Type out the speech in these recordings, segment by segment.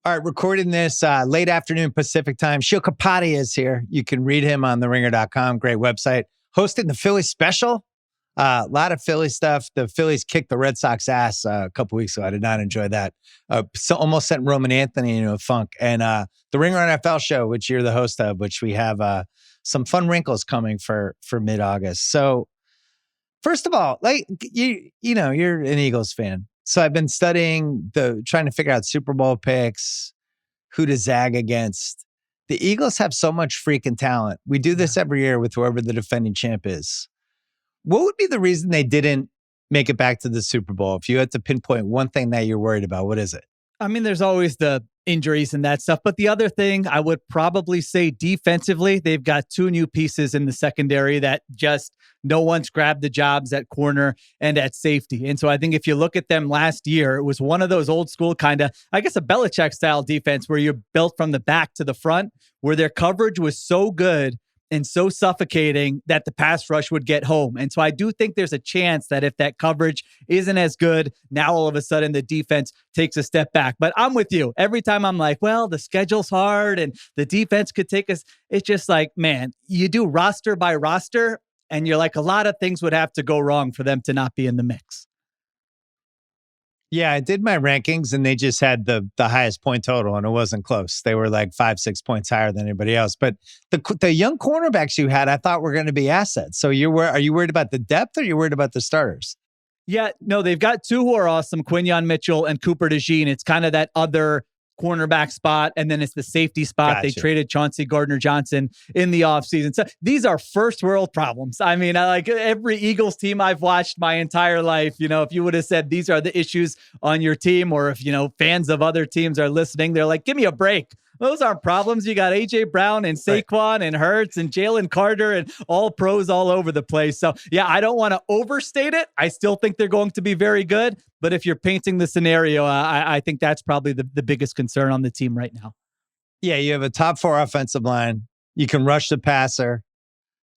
All right, recording this late afternoon Pacific time. Sheil Kapadia is here. You can read him on theringer.com. Great website. Hosting the Phillies special. A lot of Philly stuff. The Phillies kicked the Red Sox ass a couple weeks ago. I did not enjoy that. So almost sent Roman Anthony into a funk. And the Ringer NFL show, which you're the host of, which we have some fun wrinkles coming for mid-August. So first of all, like you know, you're an Eagles fan. So I've been studying trying to figure out Super Bowl picks, who to zag against. The Eagles have so much freaking talent. We do this every year with whoever the defending champ is. What would be the reason they didn't make it back to the Super Bowl? If you had to pinpoint one thing that you're worried about, what is it? I mean, there's always the injuries and that stuff. But the other thing I would probably say defensively, they've got two new pieces in the secondary that just no one's grabbed the jobs at corner and at safety. And so I think if you look at them last year, it was one of those old school kind of, I guess, a Belichick style defense where you're built from the back to the front, where their coverage was so good and so suffocating that the pass rush would get home. And so I do think there's a chance that if that coverage isn't as good, now all of a sudden the defense takes a step back. But I'm with you. Every time I'm like, well, the schedule's hard and the defense could take us. It's just like, man, you do roster by roster and you're like, a lot of things would have to go wrong for them to not be in the mix. Yeah, I did my rankings and they just had the highest point total and it wasn't close. They were like 5-6 points higher than anybody else. But the young cornerbacks you had, I thought were going to be assets. So are you worried about the depth or are you worried about the starters? Yeah, no, they've got two who are awesome, Quinyon Mitchell and Cooper DeJean. It's kind of that other cornerback spot, and then it's the safety spot. Gotcha. They traded Chauncey Gardner-Johnson in the offseason. So these are first world problems. I mean, I like every Eagles team I've watched my entire life. You know, if you would have said these are the issues on your team, or if, you know, fans of other teams are listening, they're like, give me a break. Those aren't problems. You got A.J. Brown and Saquon and Hurts and Jalen Carter and all pros all over the place. So, yeah, I don't want to overstate it. I still think they're going to be very good. But if you're painting the scenario, I think that's probably the biggest concern on the team right now. Yeah, you have a top 4 offensive line. You can rush the passer.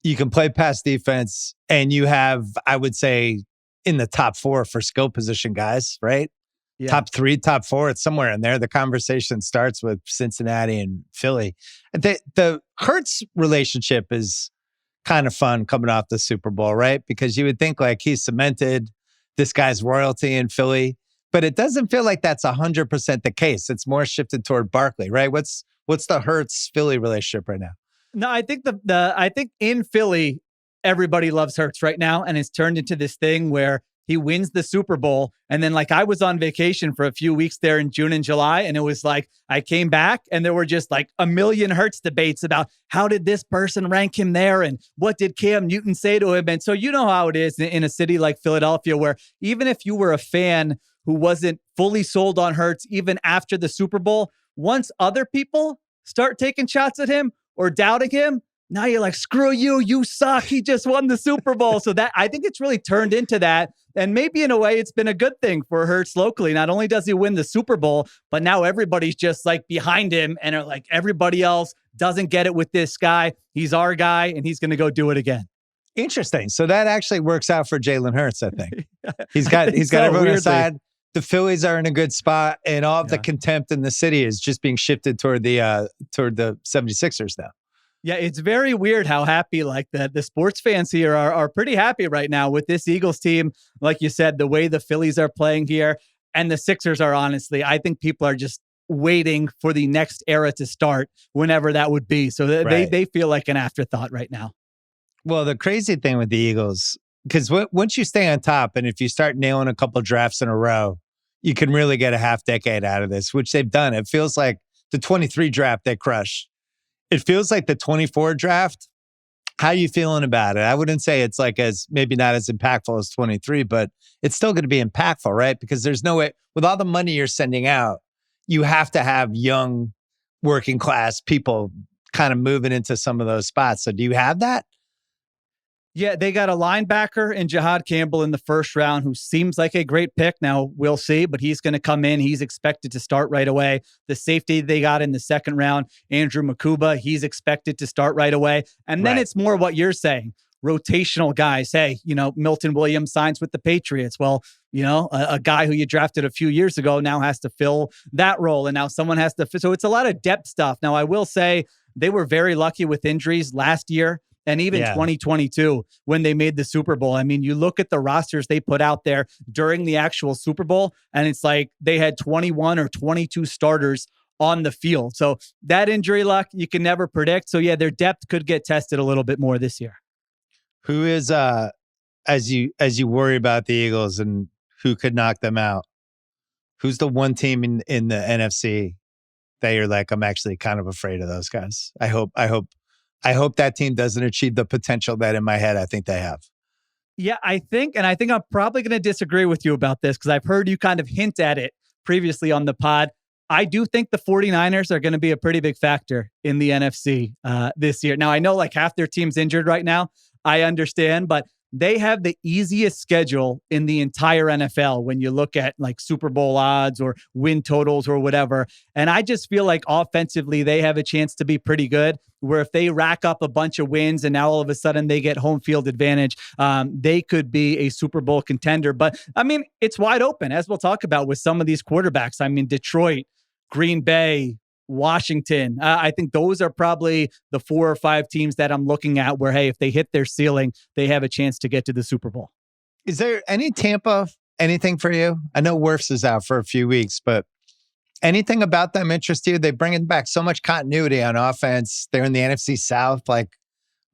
You can play pass defense. And you have, I would say, in the top 4 for skill position guys, right? Yeah. Top 3, top 4, it's somewhere in there. The conversation starts with Cincinnati and Philly. The Hurts relationship is kind of fun coming off the Super Bowl, right? Because you would think like he's cemented this guy's royalty in Philly, but it doesn't feel like that's 100% the case. It's more shifted toward Barkley, right? What's the Hurts Philly relationship right now? No, I think I think in Philly, everybody loves Hurts right now, and it's turned into this thing where he wins the Super Bowl. And then like I was on vacation for a few weeks there in June and July. And it was like, I came back and there were just like a million Hurts debates about how did this person rank him there? And what did Cam Newton say to him? And so you know how it is in a city like Philadelphia, where even if you were a fan who wasn't fully sold on Hurts, even after the Super Bowl, once other people start taking shots at him or doubting him, now you're like, screw you, you suck. He just won the Super Bowl. So that I think it's really turned into that. And maybe in a way, it's been a good thing for Hurts locally. Not only does he win the Super Bowl, but now everybody's just like behind him and are like, everybody else doesn't get it with this guy. He's our guy and he's going to go do it again. Interesting. So that actually works out for Jalen Hurts, I think. He's got everyone weirdly. aside. The Phillies are in a good spot, and all of the contempt in the city is just being shifted toward the 76ers now. Yeah, it's very weird how happy like the sports fans here are pretty happy right now with this Eagles team. Like you said, the way the Phillies are playing here and the Sixers are, honestly, I think people are just waiting for the next era to start whenever that would be. So they feel like an afterthought right now. Well, the crazy thing with the Eagles, because once you stay on top and if you start nailing a couple drafts in a row, you can really get a half decade out of this, which they've done. It feels like the 23 draft they crushed. It feels like the 24 draft. How are you feeling about it? I wouldn't say it's like maybe not as impactful as 23, but it's still going to be impactful, right? Because there's no way, with all the money you're sending out, you have to have young working class people kind of moving into some of those spots. So do you have that? Yeah, they got a linebacker in Jahad Campbell in the first round who seems like a great pick. Now, we'll see, but he's going to come in. He's expected to start right away. The safety they got in the second round, Andrew Makuba, he's expected to start right away. And then it's more what you're saying. rotational guys. Hey, Milton Williams signs with the Patriots. Well, a guy who you drafted a few years ago now has to fill that role. And now someone has to. So it's a lot of depth stuff. Now, I will say they were very lucky with injuries last year and even 2022 when they made the Super Bowl. I mean, you look at the rosters they put out there during the actual Super Bowl, and it's like they had 21 or 22 starters on the field. So that injury luck, you can never predict. So yeah, their depth could get tested a little bit more this year. Who is, as you worry about the Eagles and who could knock them out, who's the one team in the NFC that you're like, I'm actually kind of afraid of those guys? I hope that team doesn't achieve the potential that in my head I think they have. Yeah, I think I'm probably going to disagree with you about this because I've heard you kind of hint at it previously on the pod. I do think the 49ers are going to be a pretty big factor in the NFC this year. Now, I know like half their team's injured right now. I understand, but they have the easiest schedule in the entire NFL when you look at like Super Bowl odds or win totals or whatever. And I just feel like offensively, they have a chance to be pretty good, where if they rack up a bunch of wins and now all of a sudden they get home field advantage, they could be a Super Bowl contender. But I mean, it's wide open, as we'll talk about with some of these quarterbacks. I mean, Detroit, Green Bay, Washington. I think those are probably the 4 or 5 teams that I'm looking at where, hey, if they hit their ceiling, they have a chance to get to the Super Bowl. Is there any Tampa, anything for you? I know Wirfs is out for a few weeks, but anything about them interest you? They bring back so much continuity on offense. They're in the NFC South. Like,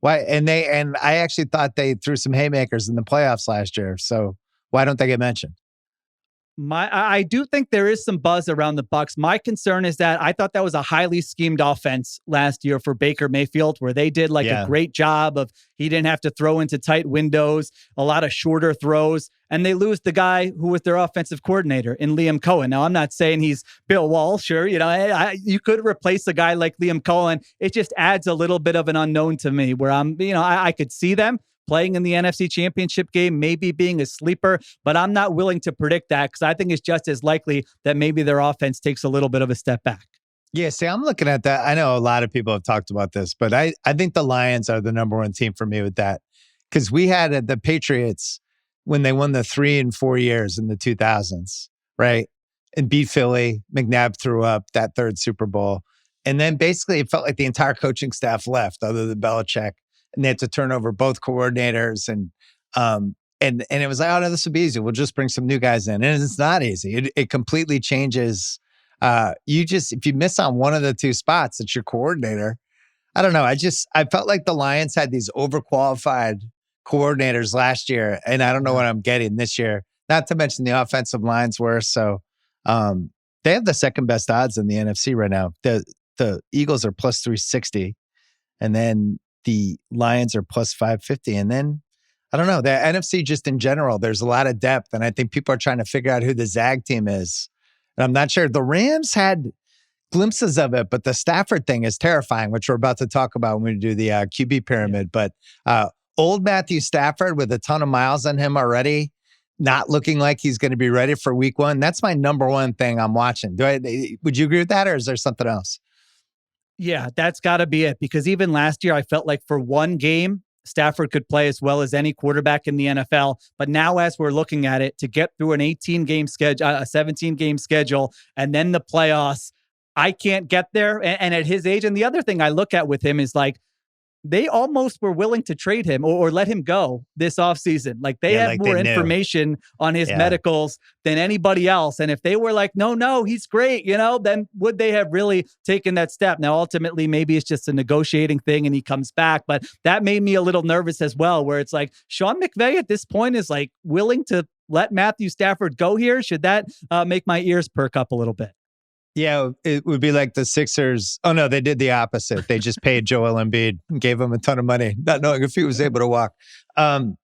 why? And I actually thought they threw some haymakers in the playoffs last year. So why don't they get mentioned? I do think there is some buzz around the Bucs. My concern is that I thought that was a highly schemed offense last year for Baker Mayfield, where they did a great job of he didn't have to throw into tight windows, a lot of shorter throws, and they lose the guy who was their offensive coordinator in Liam Cohen. Now, I'm not saying he's Bill Walsh, sure, you could replace a guy like Liam Cohen. It just adds a little bit of an unknown to me where I could see them playing in the NFC Championship game, maybe being a sleeper, but I'm not willing to predict that because I think it's just as likely that maybe their offense takes a little bit of a step back. Yeah, see, I'm looking at that. I know a lot of people have talked about this, but I think the Lions are the number one team for me with that because we had the Patriots when they won the 3 and 4 years in the 2000s, right? And beat Philly. McNabb threw up that third Super Bowl. And then basically it felt like the entire coaching staff left other than Belichick. And they had to turn over both coordinators, and it was like, oh no, this will be easy. We'll just bring some new guys in, and it's not easy. It completely changes. If you miss on one of the 2 spots, it's your coordinator. I don't know. I felt like the Lions had these overqualified coordinators last year, and I don't know what I'm getting this year. Not to mention the offensive line's worse. So they have the second best odds in the NFC right now. The Eagles are plus 360, and then the Lions are plus 550. And then, I don't know, the NFC just in general, there's a lot of depth. And I think people are trying to figure out who the Zag team is. And I'm not sure. The Rams had glimpses of it, but the Stafford thing is terrifying, which we're about to talk about when we do the QB pyramid. But old Matthew Stafford with a ton of miles on him already, not looking like he's going to be ready for week 1. That's my number one thing I'm watching. Would you agree with that, or is there something else? Yeah, that's got to be it. Because even last year, I felt like for one game, Stafford could play as well as any quarterback in the NFL. But now, as we're looking at it, to get through an 18-game schedule, a 17-game schedule, and then the playoffs, I can't get there. And at his age, and the other thing I look at with him is like, they almost were willing to trade him or let him go this offseason. Like they have more information on his medicals than anybody else. And if they were like, no, he's great, then would they have really taken that step? Now, ultimately, maybe it's just a negotiating thing and he comes back. But that made me a little nervous as well, where it's like Sean McVay at this point is like willing to let Matthew Stafford go here. Should that make my ears perk up a little bit? Yeah, it would be like the Sixers. Oh, no, they did the opposite. They just paid Joel Embiid and gave him a ton of money, not knowing if he was able to walk. I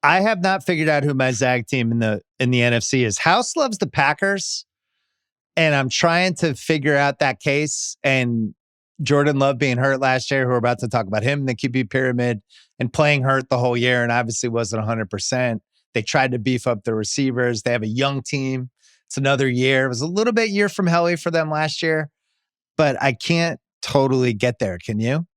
have not figured out who my Zag team in the NFC is. House loves the Packers, and I'm trying to figure out that case. And Jordan Love being hurt last year, who we're about to talk about him in the QB pyramid, and playing hurt the whole year and obviously wasn't 100%. They tried to beef up the receivers. They have a young team. It's another year. It was a little bit year from Helly for them last year, but I can't totally get there. Can you?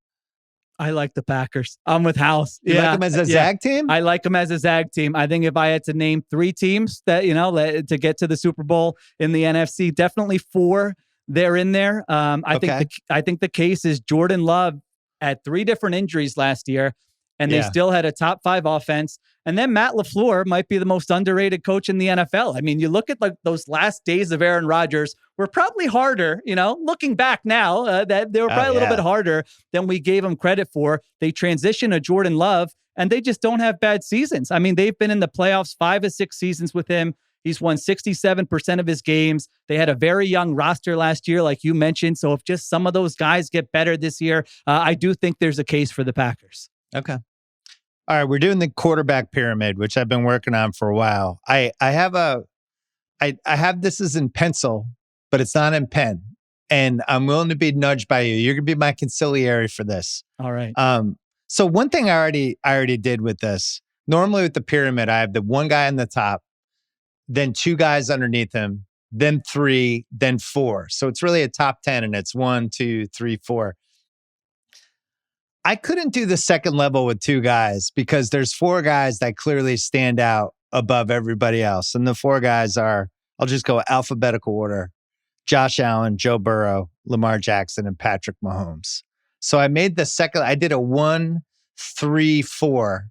I like the Packers. I'm with House. You like them as a Zag team? I like them as a Zag team. I think if I had to name 3 teams that, to get to the Super Bowl in the NFC, definitely 4. They're in there. I think the case is Jordan Love had 3 different injuries last year, and they still had a top 5 offense. And then Matt LaFleur might be the most underrated coach in the NFL. I mean, you look at like those last days of Aaron Rodgers were probably harder, looking back now, that they were probably a little bit harder than we gave them credit for. They transition to Jordan Love, and they just don't have bad seasons. I mean, they've been in the playoffs 5 of 6 seasons with him. He's won 67% of his games. They had a very young roster last year, like you mentioned. So if just some of those guys get better this year, I do think there's a case for the Packers. Okay. All right. We're doing the quarterback pyramid, which I've been working on for a while. I have this is in pencil, but it's not in pen. And I'm willing to be nudged by you. You're going to be my conciliary for this. All right. So one thing I already did with this, normally with the pyramid, I have the one guy on the top, then 2 guys underneath him, then 3, then 4. So it's really a top 10, and it's 1, 2, 3, 4. I couldn't do the second level with 2 guys because there's 4 guys that clearly stand out above everybody else. And the 4 guys are, I'll just go alphabetical order: Josh Allen, Joe Burrow, Lamar Jackson, and Patrick Mahomes. So I made I did a 1, 3, 4.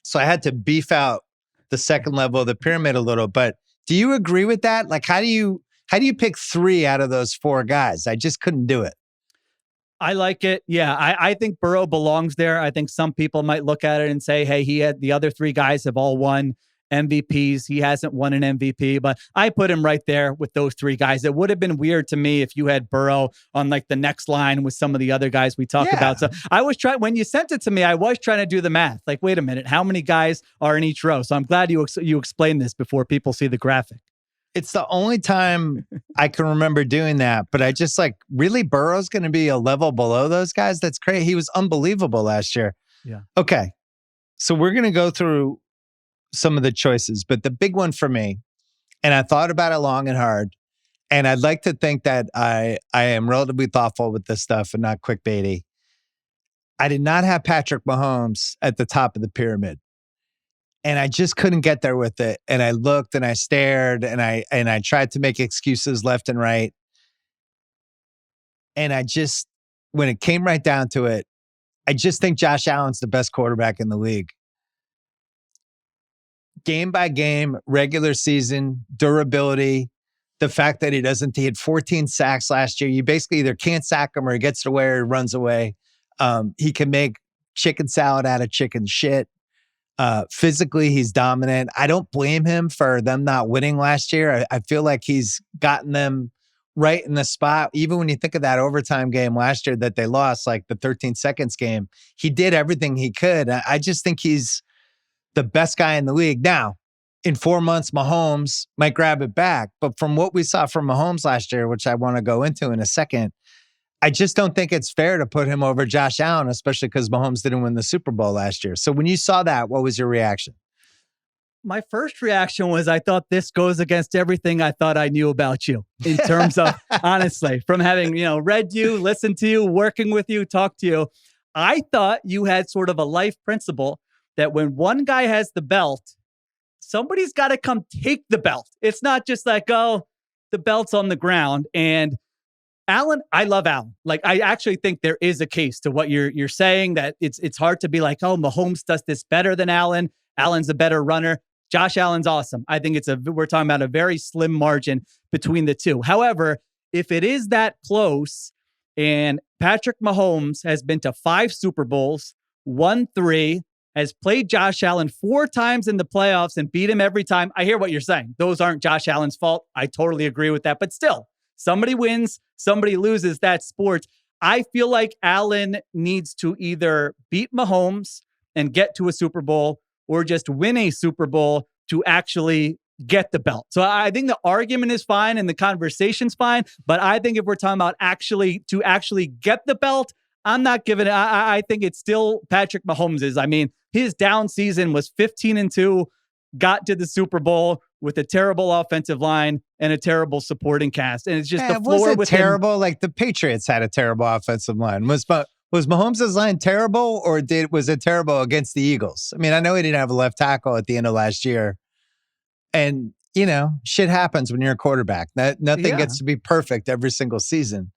So I had to beef out the second level of the pyramid a little. But do you agree with that? Like, how do you pick 3 out of those 4 guys? I just couldn't do it. I like it. Yeah, I think Burrow belongs there. I think some people might look at it and say, hey, the other 3 guys have all won MVPs. He hasn't won an MVP, but I put him right there with those 3 guys. It would have been weird to me if you had Burrow on like the next line with some of the other guys we talked about. So I was when you sent it to me, I was trying to do the math. Like, wait a minute, how many guys are in each row? So I'm glad you explained this before people see the graphic. It's the only time I can remember doing that, but I just really Burrow's going to be a level below those guys? That's crazy. He was unbelievable last year. Yeah. Okay. So we're going to go through some of the choices, but the big one for me, and I thought about it long and hard, and I'd like to think that I am relatively thoughtful with this stuff and not clickbaity. I did not have Patrick Mahomes at the top of the pyramid. And I just couldn't get there with it. And I looked and I stared and I tried to make excuses left and right. And when it came right down to it, I just think Josh Allen's the best quarterback in the league. Game by game, regular season, durability, the fact that he had 14 sacks last year. You basically either can't sack him or he gets to where he runs away. He can make chicken salad out of chicken shit. Physically, he's dominant. I don't blame him for them not winning last year. I feel like he's gotten them right in the spot. Even when you think of that overtime game last year that they lost, like the 13 seconds game, he did everything he could. I just think he's the best guy in the league. Now, in 4 months, Mahomes might grab it back. But from what we saw from Mahomes last year, which I want to go into in a second, I just don't think it's fair to put him over Josh Allen, especially because Mahomes didn't win the Super Bowl last year. So when you saw that, what was your reaction? My first reaction was I thought this goes against everything I thought I knew about you in terms of, honestly, from having, read you, listened to you, working with you, talked to you. I thought you had sort of a life principle that when one guy has the belt, somebody's got to come take the belt. It's not just like, oh, the belt's on the ground. And Allen, I love Allen. Like, I actually think there is a case to what you're saying, that it's hard to be like, oh, Mahomes does this better than Allen. Allen's a better runner. Josh Allen's awesome. I think we're talking about a very slim margin between the two. However, if it is that close, and Patrick Mahomes has been to 5 Super Bowls, won 3, has played Josh Allen 4 times in the playoffs and beat him every time. I hear what you're saying. Those aren't Josh Allen's fault. I totally agree with that. But still, somebody wins, somebody loses. That's sports. I feel like Allen needs to either beat Mahomes and get to a Super Bowl, or just win a Super Bowl to actually get the belt. So I think the argument is fine and the conversation's fine. But I think if we're talking about actually get the belt, I'm not giving it. I think it's still Patrick Mahomes's. I mean, his down season was 15-2, got to the Super Bowl with a terrible offensive line and a terrible supporting cast. And it's just the floor was it with terrible? him. Like the Patriots had a terrible offensive line. Was Was Mahomes' line terrible, or was it terrible against the Eagles? I mean, I know he didn't have a left tackle at the end of last year. And, shit happens when you're a quarterback. Nothing gets to be perfect every single season.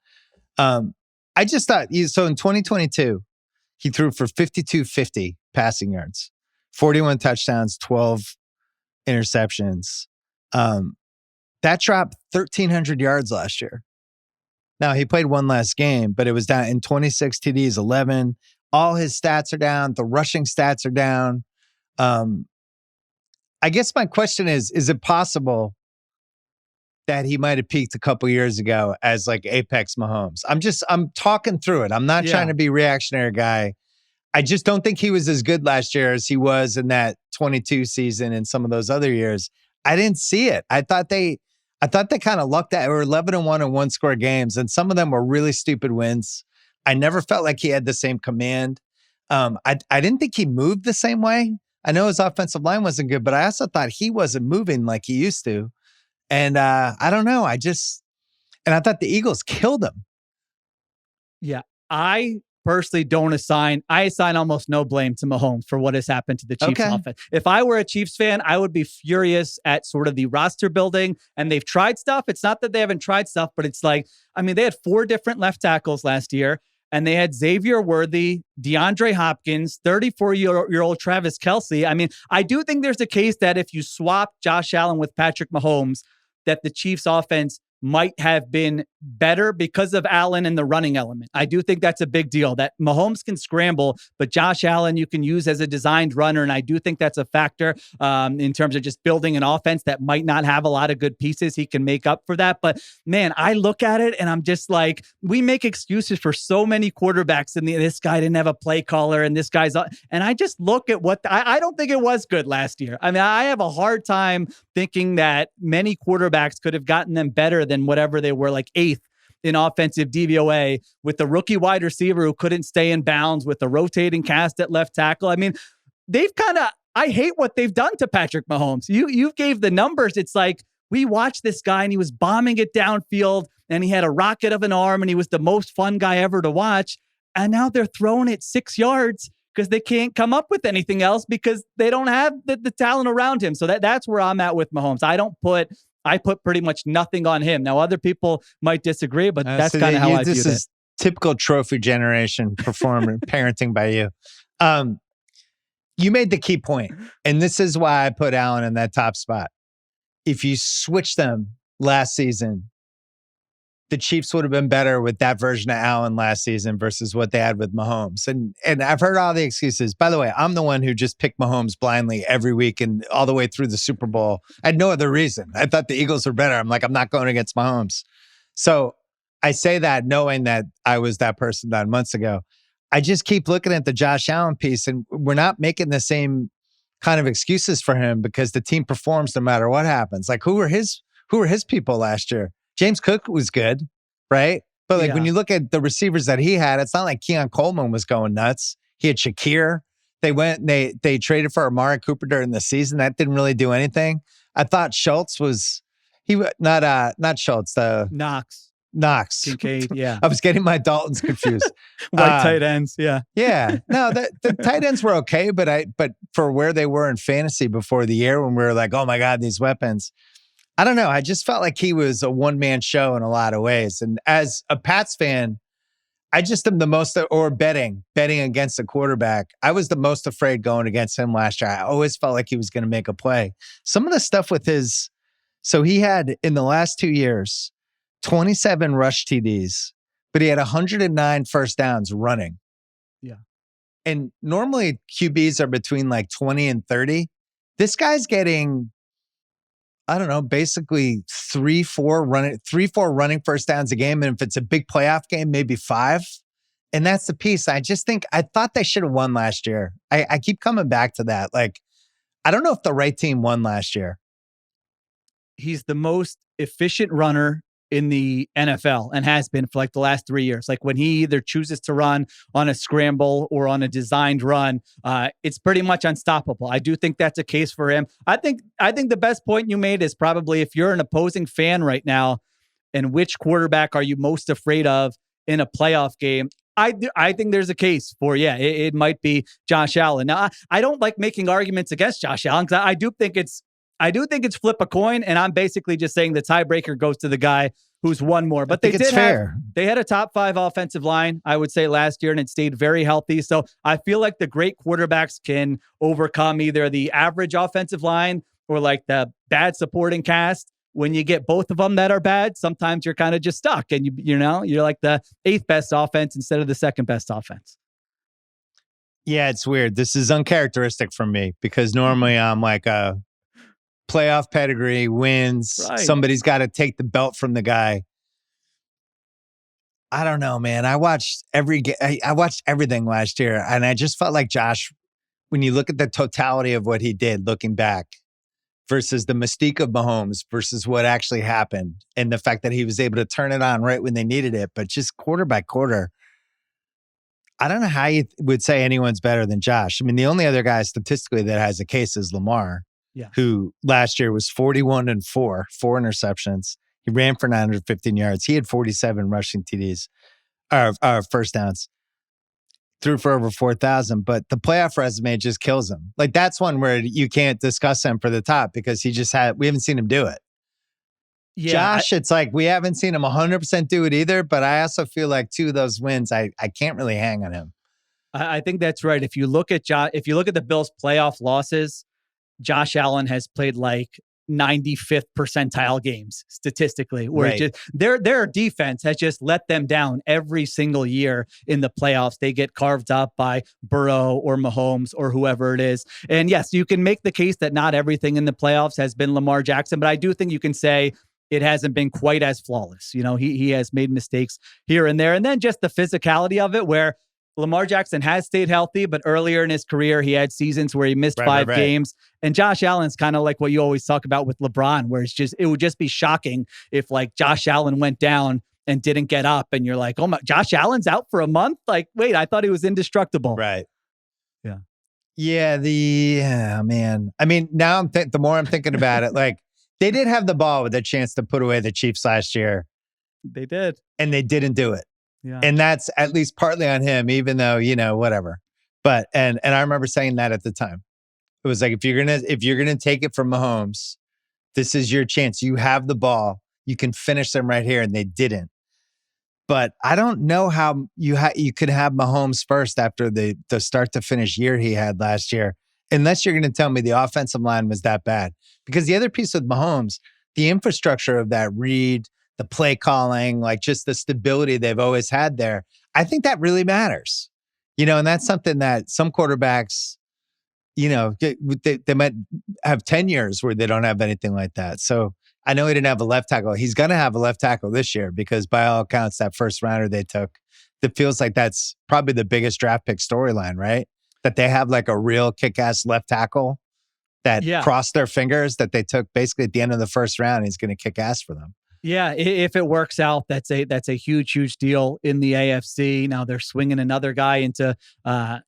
I just thought, so in 2022, he threw for 5,250 passing yards, 41 touchdowns, 12 interceptions. That dropped 1,300 yards last year. Now, he played one last game, but it was down in 26 TDs, 11. All his stats are down. The rushing stats are down. I guess my question is it possible that he might have peaked a couple years ago as like Apex Mahomes? I'm talking through it. I'm not trying to be reactionary guy. I just don't think he was as good last year as he was in that 22 season and some of those other years. I didn't see it. I thought they kind of lucked out. They were 11-1 in one-score games, and some of them were really stupid wins. I never felt like he had the same command. I didn't think he moved the same way. I know his offensive line wasn't good, but I also thought he wasn't moving like he used to. And I don't know. I thought the Eagles killed him. Yeah. I personally don't assign almost no blame to Mahomes for what has happened to the Chiefs offense. If I were a Chiefs fan, I would be furious at sort of the roster building, and they've tried stuff. It's not that they haven't tried stuff, but it's like, I mean, they had 4 different left tackles last year, and they had Xavier Worthy, DeAndre Hopkins, 34-year-old Travis Kelce. I mean, I do think there's a case that if you swap Josh Allen with Patrick Mahomes, that the Chiefs offense might have been better because of Allen and the running element. I do think that's a big deal, that Mahomes can scramble, but Josh Allen you can use as a designed runner. And I do think that's a factor in terms of just building an offense that might not have a lot of good pieces. He can make up for that. But man, I look at it and I'm just like, we make excuses for so many quarterbacks, and this guy didn't have a play caller, and this guy's, and I just look at I don't think it was good last year. I mean, I have a hard time thinking that many quarterbacks could have gotten them better than whatever they were, like 8th in offensive DVOA, with the rookie wide receiver who couldn't stay in bounds, with the rotating cast at left tackle. I mean, I hate what they've done to Patrick Mahomes. You gave the numbers. It's like, we watched this guy and he was bombing it downfield, and he had a rocket of an arm, and he was the most fun guy ever to watch. And now they're throwing it 6 yards because they can't come up with anything else because they don't have the talent around him. So that's where I'm at with Mahomes. I put pretty much nothing on him. Now, other people might disagree, but that's kind of how I view it. This is typical trophy generation parenting by you. You made the key point, and this is why I put Allen in that top spot. If you switch them last season, the Chiefs would have been better with that version of Allen last season versus what they had with Mahomes. And I've heard all the excuses. By the way, I'm the one who just picked Mahomes blindly every week and all the way through the Super Bowl. I had no other reason. I thought the Eagles were better. I'm like, I'm not going against Mahomes. So I say that knowing that I was that person 9 months ago. I just keep looking at the Josh Allen piece, and we're not making the same kind of excuses for him because the team performs no matter what happens. Like, who were his people last year? James Cook was good, right? But when you look at the receivers that he had, it's not like Keon Coleman was going nuts. He had Shakir. They traded for Amari Cooper during the season. That didn't really do anything. I thought Schultz was not Schultz, Knox. Kincaid, yeah. I was getting my Daltons confused. White tight ends, yeah. Yeah. No, the tight ends were okay, but for where they were in fantasy before the year when we were like, oh my God, these weapons. I don't know. I just felt like he was a one-man show in a lot of ways. And as a Pats fan, I just am the most, or betting against a quarterback, I was the most afraid going against him last year. I always felt like he was going to make a play. Some of the stuff with so he had in the last 2 years, 27 rush TDs, but he had 109 first downs running. Yeah. And normally QBs are between like 20 and 30. This guy's getting, I don't know, basically 3-4 running first downs a game. And if it's a big playoff game, maybe 5. And that's the piece. I thought they should have won last year. I keep coming back to that. Like, I don't know if the right team won last year. He's the most efficient runner in the NFL and has been for like the last 3 years. Like when he either chooses to run on a scramble or on a designed run, it's pretty much unstoppable. I do think that's a case for him. I think the best point you made is probably if you're an opposing fan right now and which quarterback are you most afraid of in a playoff game? I think there's a case for, it might be Josh Allen. Now, I don't like making arguments against Josh Allen because I do think it's flip a coin, and I'm basically just saying the tiebreaker goes to the guy who's won more. But they had a top 5 offensive line, I would say, last year, and it stayed very healthy. So I feel like the great quarterbacks can overcome either the average offensive line or like the bad supporting cast. When you get both of them that are bad, sometimes you're kind of just stuck, and you're like the 8th best offense instead of the 2nd best offense. Yeah, it's weird. This is uncharacteristic from me because normally I'm like a playoff pedigree wins. Right. Somebody's got to take the belt from the guy. I don't know, man. I watched I watched everything last year, and I just felt like Josh, when you look at the totality of what he did looking back versus the mystique of Mahomes versus what actually happened and the fact that he was able to turn it on right when they needed it, but just quarter by quarter, I don't know how you would say anyone's better than Josh. I mean, the only other guy statistically that has a case is Lamar. Yeah. Who last year was 41-4, 4 interceptions. He ran for 915 yards. He had 47 rushing TDs, first downs, threw for over 4,000. But the playoff resume just kills him. Like, that's one where you can't discuss him for the top because we haven't seen him do it. Yeah, Josh, it's like we haven't seen him 100% do it either. But I also feel like 2 of those wins, I can't really hang on him. I think that's right. If you look at the Bills' playoff losses, Josh Allen has played like 95th percentile games statistically, where just their defense has just let them down every single year in the playoffs. They get carved up by Burrow or Mahomes or whoever it is. And yes, you can make the case that not everything in the playoffs has been Lamar Jackson, but I do think you can say it hasn't been quite as flawless. He has made mistakes here and there. And then just the physicality of it, where Lamar Jackson has stayed healthy, but earlier in his career, he had seasons where he missed 5 games. And Josh Allen's kind of like what you always talk about with LeBron, where it would just be shocking if like Josh Allen went down and didn't get up. And you're like, oh my, Josh Allen's out for a month? Like, wait, I thought he was indestructible. Right. Yeah. Yeah, man. I mean, now the more I'm thinking about it, like they did have the ball with a chance to put away the Chiefs last year. They did. And they didn't do it. Yeah. And that's at least partly on him, even though, whatever. But and I remember saying that at the time. It was like, if you're gonna take it from Mahomes, this is your chance. You have the ball. You can finish them right here, and they didn't. But I don't know how you could have Mahomes first after the start to finish year he had last year, unless you're going to tell me the offensive line was that bad. Because the other piece with Mahomes, the infrastructure of that read, the play calling, like just the stability they've always had there, I think that really matters. And that's something that some quarterbacks, they might have 10 years where they don't have anything like that. So I know he didn't have a left tackle. He's going to have a left tackle this year because by all accounts, that first rounder they took, it feels like that's probably the biggest draft pick storyline, right? That they have like a real kick-ass left tackle that crossed their fingers that they took basically at the end of the first round. He's going to kick ass for them. Yeah, if it works out, that's a huge deal in the AFC. Now they're swinging another guy into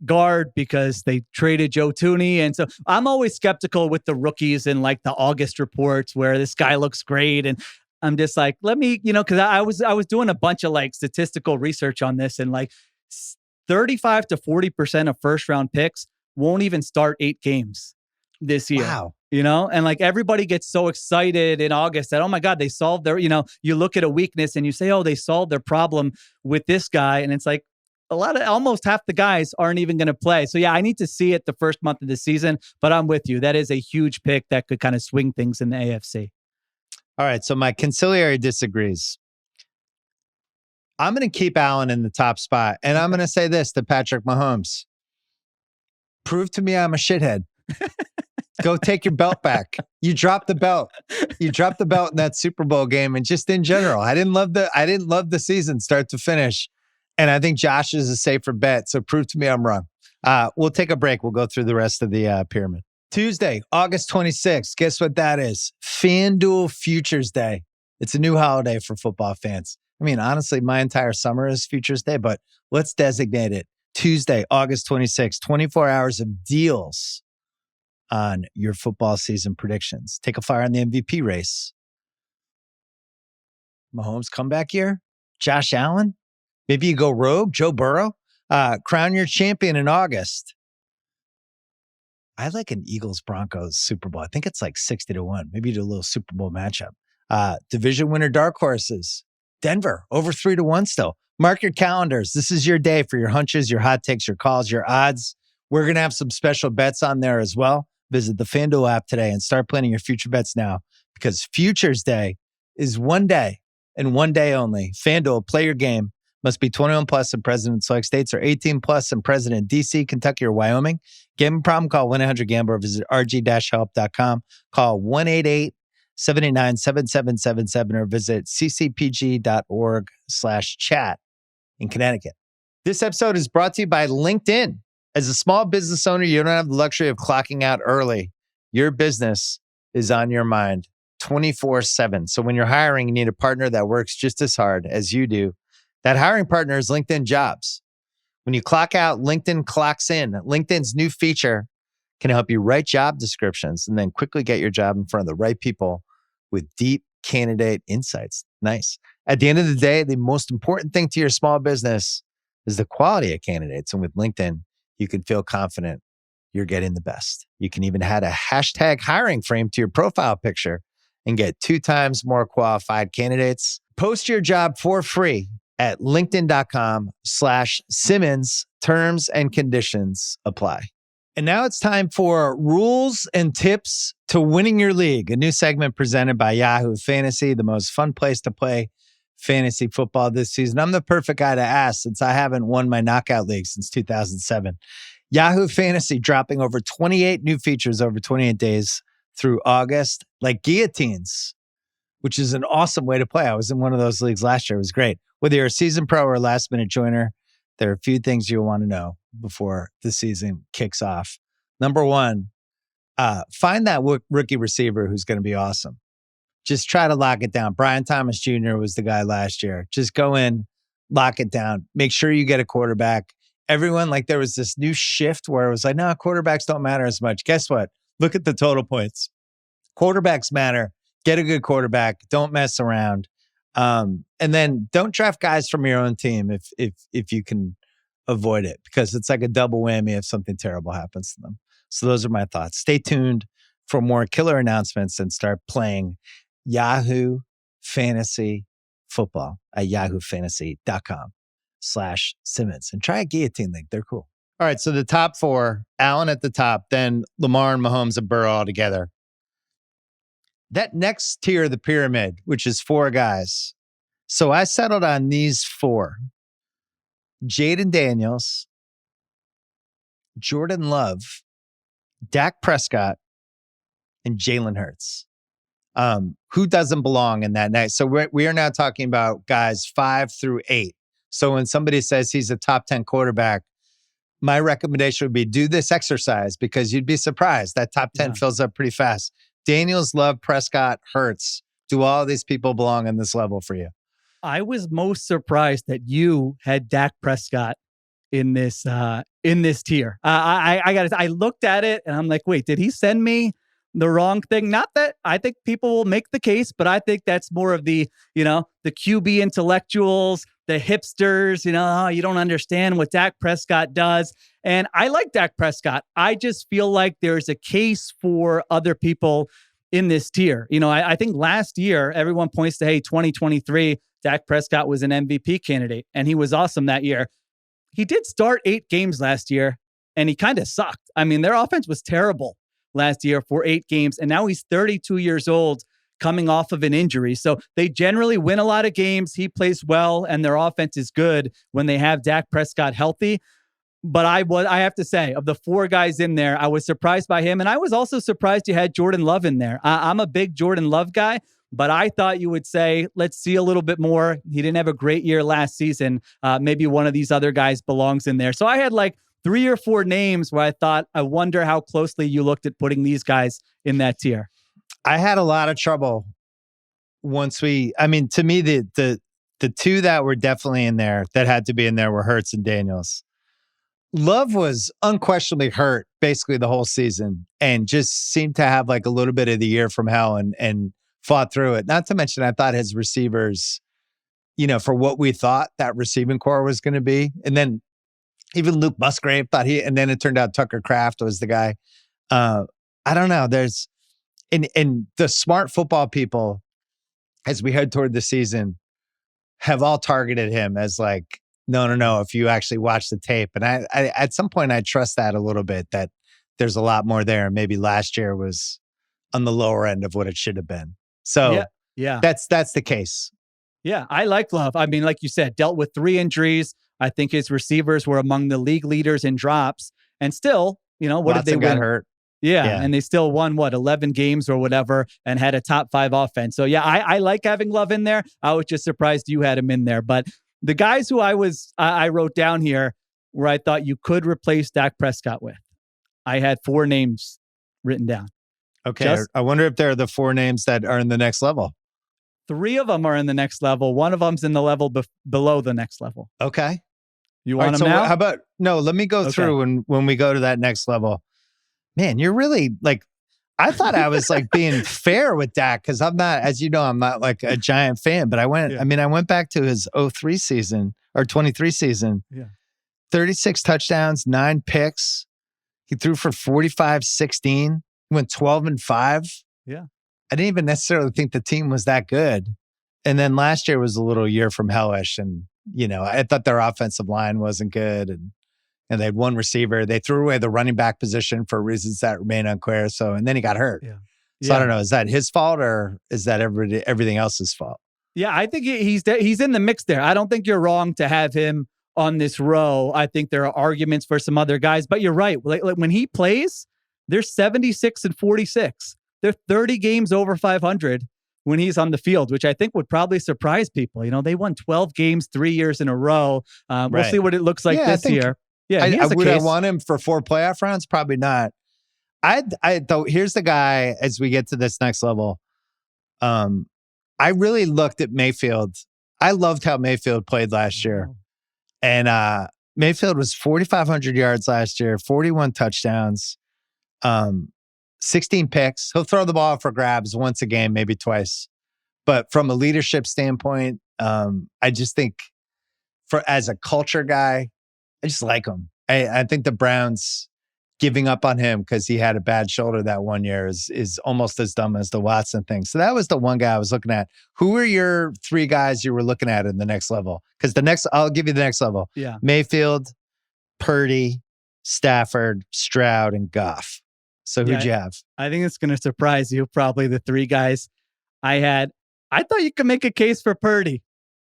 guard because they traded Joe Thuney, and so I'm always skeptical with the rookies in like the August reports where this guy looks great, and I'm just like, let me, because I was doing a bunch of like statistical research on this, and like 35 to 40% of first round picks won't even start 8 games this year. Wow. And like everybody gets so excited in August that, oh my God, they solved their, you look at a weakness and you say, oh, they solved their problem with this guy. And it's like almost half the guys aren't even going to play. So yeah, I need to see it the first month of the season, but I'm with you. That is a huge pick that could kind of swing things in the AFC. All right. So my conciliary disagrees. I'm going to keep Allen in the top spot. And I'm going to say this to Patrick Mahomes. Prove to me I'm a shithead. Go take your belt back. You dropped the belt. You dropped the belt in that Super Bowl game, and just in general, I didn't love the season start to finish. And I think Josh is a safer bet. So prove to me I'm wrong. We'll take a break. We'll go through the rest of the pyramid. Tuesday, August 26th. Guess what that is? FanDuel Futures Day. It's a new holiday for football fans. I mean, honestly, my entire summer is Futures Day, but let's designate it Tuesday, August 26th. 24 hours of deals on your football season predictions. Take a flyer on the MVP race. Mahomes comeback year? Josh Allen? Maybe you go rogue, Joe Burrow. Crown your champion in August. I like an Eagles-Broncos Super Bowl. I think it's like 60-1. Maybe you do a little Super Bowl matchup. Division winner dark horses. Denver, over 3-1 still. Mark your calendars. This is your day for your hunches, your hot takes, your calls, your odds. We're going to have some special bets on there as well. Visit the FanDuel app today and start planning your future bets now, because Futures Day is one day and one day only. FanDuel, play your game. Must be 21 plus in present and select states, or 18 plus in president DC, Kentucky, or Wyoming. Gambling problem? Call 1-800-GAMBLER. Visit rg-help.com. Call 1-888-789-7777 or visit ccpg.org/chat in Connecticut. This episode is brought to you by LinkedIn. As a small business owner, you don't have the luxury of clocking out early. Your business is on your mind 24/7. So when you're hiring, you need a partner that works just as hard as you do. That hiring partner is LinkedIn Jobs. When you clock out, LinkedIn clocks in. LinkedIn's new feature can help you write job descriptions and then quickly get your job in front of the right people with deep candidate insights. Nice. At the end of the day, the most important thing to your small business is the quality of candidates. And with LinkedIn, you can feel confident you're getting the best. You can even add a hashtag hiring frame to your profile picture and get 2 times more qualified candidates. Post your job for free at linkedin.com/Simmons. Terms and conditions apply. And now it's time for Rules and Tips to Winning Your League, a new segment presented by Yahoo Fantasy, the most fun place to play fantasy football this season. I'm the perfect guy to ask since I haven't won my knockout league since 2007. Yahoo Fantasy dropping over 28 new features over 28 days through August, like guillotines, which is an awesome way to play. I was in one of those leagues last year. It was great. Whether you're a season pro or a last minute joiner, there are a few things you'll want to know before the season kicks off. Number one, find that rookie receiver who's going to be awesome. Just try to lock it down. Brian Thomas Jr. was the guy last year. Just go in, lock it down. Make sure you get a quarterback. Everyone, like there was this new shift where it was like, no, quarterbacks don't matter as much. Guess what? Look at the total points. Quarterbacks matter. Get a good quarterback. Don't mess around. And then don't draft guys from your own team if you can avoid it, because it's like a double whammy if something terrible happens to them. So those are my thoughts. Stay tuned for more killer announcements and start playing Yahoo Fantasy Football at yahoofantasy.com/Simmons and try a guillotine league. They're cool. All right. So the top 4, Allen at the top, then Lamar and Mahomes and Burrow all together. That next tier of the pyramid, which is 4 guys. So I settled on these 4. Jaden Daniels, Jordan Love, Dak Prescott, and Jalen Hurts. Who doesn't belong in that next? So we are now talking about guys 5 through 8. So when somebody says he's a top 10 quarterback, my recommendation would be do this exercise, because you'd be surprised. That top 10 fills up pretty fast. Daniels, Love, Prescott, Hurts. Do all these people belong in this level for you? I was most surprised that you had Dak Prescott in this tier. I looked at it and I'm like, wait, did he send me the wrong thing? Not that I think people will make the case, but I think that's more of the QB intellectuals, the hipsters, you don't understand what Dak Prescott does. And I like Dak Prescott. I just feel like there's a case for other people in this tier. I think last year, everyone points to, hey, 2023, Dak Prescott was an MVP candidate, and he was awesome that year. He did start 8 games last year, and he kind of sucked. I mean, their offense was terrible last year for 8 games, and now he's 32 years old, coming off of an injury. So they generally win a lot of games. He plays well, and their offense is good when they have Dak Prescott healthy. But I have to say, of the 4 guys in there, I was surprised by him. And I was also surprised you had Jordan Love in there. I'm a big Jordan Love guy, but I thought you would say, let's see a little bit more. He didn't have a great year last season. Maybe one of these other guys belongs in there. So I had like 3 or 4 names where I thought, I wonder how closely you looked at putting these guys in that tier. I had a lot of trouble once to me, the 2 that were definitely in there that had to be in there were Hurts and Daniels. Love was unquestionably hurt basically the whole season and just seemed to have like a little bit of the year from hell and fought through it. Not to mention, I thought his receivers for what we thought that receiving core was going to be. And then even Luke Musgrave thought and then it turned out Tucker Kraft was the guy. I don't know. There's, and the smart football people, as we head toward the season, have all targeted him as like, no. If you actually watch the tape, and I at some point I trust that a little bit, that there's a lot more there. And maybe last year was on the lower end of what it should have been. So yeah, that's the case. Yeah, I like Love. I mean, like you said, dealt with 3 injuries. I think his receivers were among the league leaders in drops, and still, what did they win? Got hurt. Yeah, and they still won 11 games or whatever, and had a top 5 offense. So yeah, I like having Love in there. I was just surprised you had him in there. But the guys who I wrote down here where I thought you could replace Dak Prescott with, I had 4 names written down. Okay, I wonder if they're the 4 names that are in the next level. 3 of them are in the next level. One of them's in the level below the next level. Okay. You want them now? How about, no, let me go through when we go to that next level. Man, you're really like, I thought I was like being fair with Dak because I'm not, as you know, I'm not like a giant fan, but I went back to his 03 season or 23 season. Yeah. 36 touchdowns, 9 picks. He threw for 45-16. He went 12-5. Yeah. I didn't even necessarily think the team was that good. And then last year was a little year from hellish. And, I thought their offensive line wasn't good. And they had 1 receiver. They threw away the running back position for reasons that remain unclear. And then he got hurt. Yeah. So I don't know. Is that his fault or is that everything else's fault? Yeah, I think he's in the mix there. I don't think you're wrong to have him on this row. I think there are arguments for some other guys, but you're right. Like when he plays, they're 76-46. They're 30 games over 500 when he's on the field, which I think would probably surprise people. They won 12 games 3 years in a row. We'll see what it looks like this year. Yeah, would I want him for 4 playoff rounds? Probably not. Though here's the guy as we get to this next level. I really looked at Mayfield. I loved how Mayfield played last year. And Mayfield was 4,500 yards last year, 41 touchdowns, 16 picks. He'll throw the ball for grabs once a game, maybe twice. But from a leadership standpoint, I just think as a culture guy, I just like him. I think the Browns giving up on him because he had a bad shoulder that one year is almost as dumb as the Watson thing. So that was the one guy I was looking at. Who are your 3 guys you were looking at in the next level? Because I'll give you the next level. Yeah. Mayfield, Purdy, Stafford, Stroud, and Goff. So who'd you have? I think it's going to surprise you. Probably the 3 guys I had. I thought you could make a case for Purdy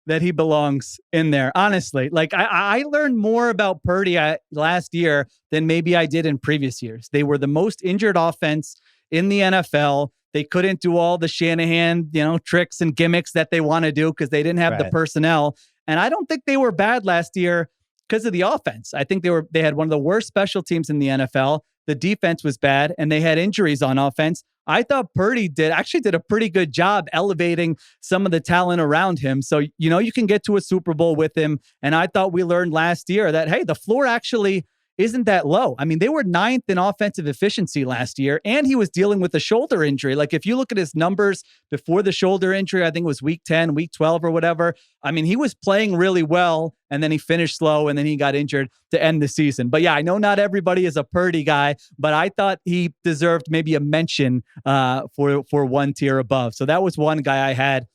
that he belongs in there. Honestly, like I learned more about Purdy last year than maybe I did in previous years. They were the most injured offense in the NFL. They couldn't do all the Shanahan, tricks and gimmicks that they want to do because they didn't have the personnel. And I don't think they were bad last year because of the offense. I think they had one of the worst special teams in the NFL. The defense was bad and they had injuries on offense. I thought Purdy did a pretty good job elevating some of the talent around him. So, you can get to a Super Bowl with him. And I thought we learned last year that, hey, the floor actually isn't that low. I mean, they were 9th in offensive efficiency last year, and he was dealing with a shoulder injury. Like if you look at his numbers before the shoulder injury, I think it was week 10, week 12 or whatever. I mean, he was playing really well, and then he finished slow, and then he got injured to end the season. But yeah, I know not everybody is a Purdy guy, but I thought he deserved maybe a mention for 1 tier above. So that was one guy I had.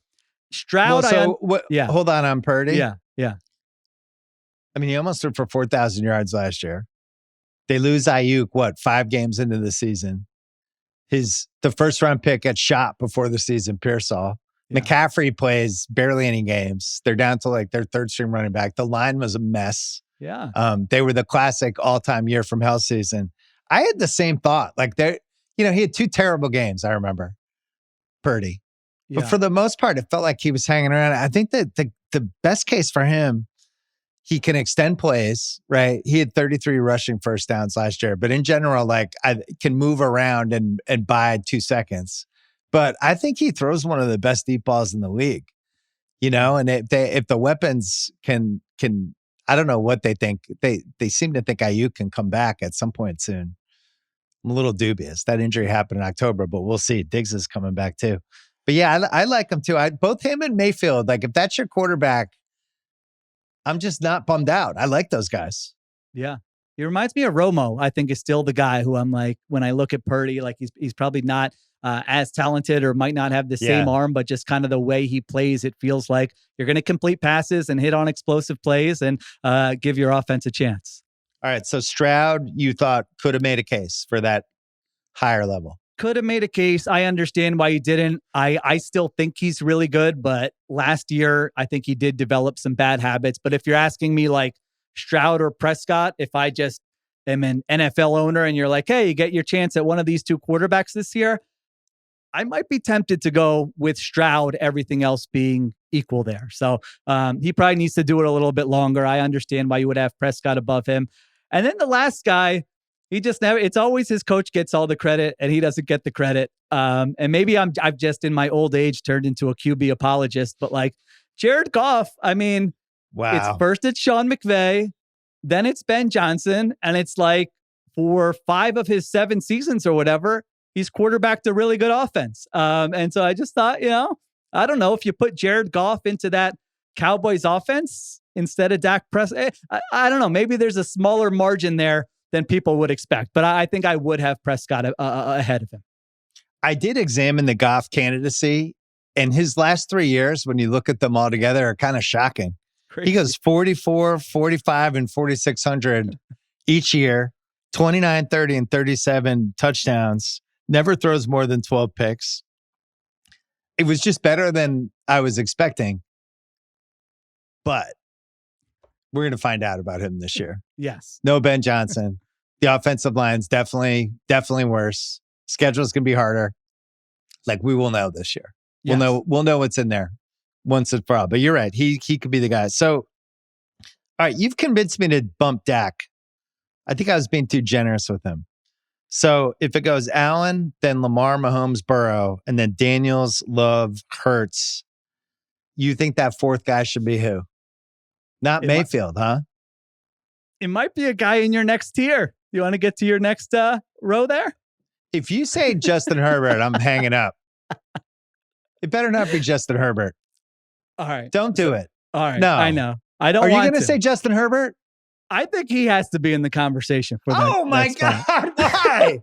Stroud. Hold on Purdy. Yeah. I mean, he almost threw for 4,000 yards last year. They lose Ayuk, 5 games into the season. The first round pick gets shot before the season, Pearsall. Yeah. McCaffrey plays barely any games. They're down to like their 3rd string running back. The line was a mess. Yeah. They were the classic all-time year from hell season. I had the same thought. Like he had 2 terrible games, I remember. Purdy. Yeah. But for the most part, it felt like he was hanging around. I think that the best case for him, he can extend plays, right? He had 33 rushing first downs last year, but in general, like I can move around and buy 2 seconds. But I think he throws one of the best deep balls in the league, and if the weapons can, I don't know what they think. They seem to think Ayuk can come back at some point soon. I'm a little dubious. That injury happened in October, but we'll see. Diggs is coming back too. But yeah, I like him too. Both him and Mayfield, like if that's your quarterback, I'm just not bummed out. I like those guys. Yeah. He reminds me of Romo. I think is still the guy who I'm like, when I look at Purdy, like he's probably not as talented or might not have the same arm, but just kind of the way he plays, it feels like you're going to complete passes and hit on explosive plays and give your offense a chance. All right. So Stroud, you thought could have made a case for that higher level. Could have made a case. I understand why he didn't. I still think he's really good, but last year, I think he did develop some bad habits. But if you're asking me like Stroud or Prescott, if I just am an NFL owner and you're like, hey, you get your chance at one of these two quarterbacks this year, I might be tempted to go with Stroud, everything else being equal there. So he probably needs to do it a little bit longer. I understand why you would have Prescott above him. And then the last guy, he just never, it's always his coach gets all the credit and he doesn't get the credit. And maybe I've just in my old age turned into a QB apologist, but like Jared Goff, I mean, wow. It's first it's Sean McVay, then it's Ben Johnson. And it's like for 5 of his 7 seasons or whatever, he's quarterbacked a really good offense. And so I just thought, I don't know if you put Jared Goff into that Cowboys offense instead of Dak Prescott, I don't know. Maybe there's a smaller margin there than people would expect. But I think I would have Prescott ahead of him. I did examine the Goff candidacy, and his last 3 years, when you look at them all together, are kind of shocking. Crazy. He goes 44, 45, and 4,600 each year, 29, 30, and 37 touchdowns, never throws more than 12 picks. It was just better than I was expecting. But we're going to find out about him this year. Yes. No Ben Johnson. The offensive line's definitely worse. Schedule's going to be harder. Like we will know this year. Yes. We'll know what's in there once and for all. But you're right. He could be the guy. So, all right, you've convinced me to bump Dak. I think I was being too generous with him. So if it goes Allen, then Lamar, Mahomes, Burrow, and then Daniels, Love, Hurts, you think that fourth guy should be who? Not Mayfield, huh? It might be a guy in your next tier. You want to get to your next row there? If you say Justin Herbert, I'm hanging up. It better not be Justin Herbert. All right. Don't do it. All right. No. I know. I don't want to. Are you going to say Justin Herbert? I think he has to be in the conversation for that. Oh my God. Why?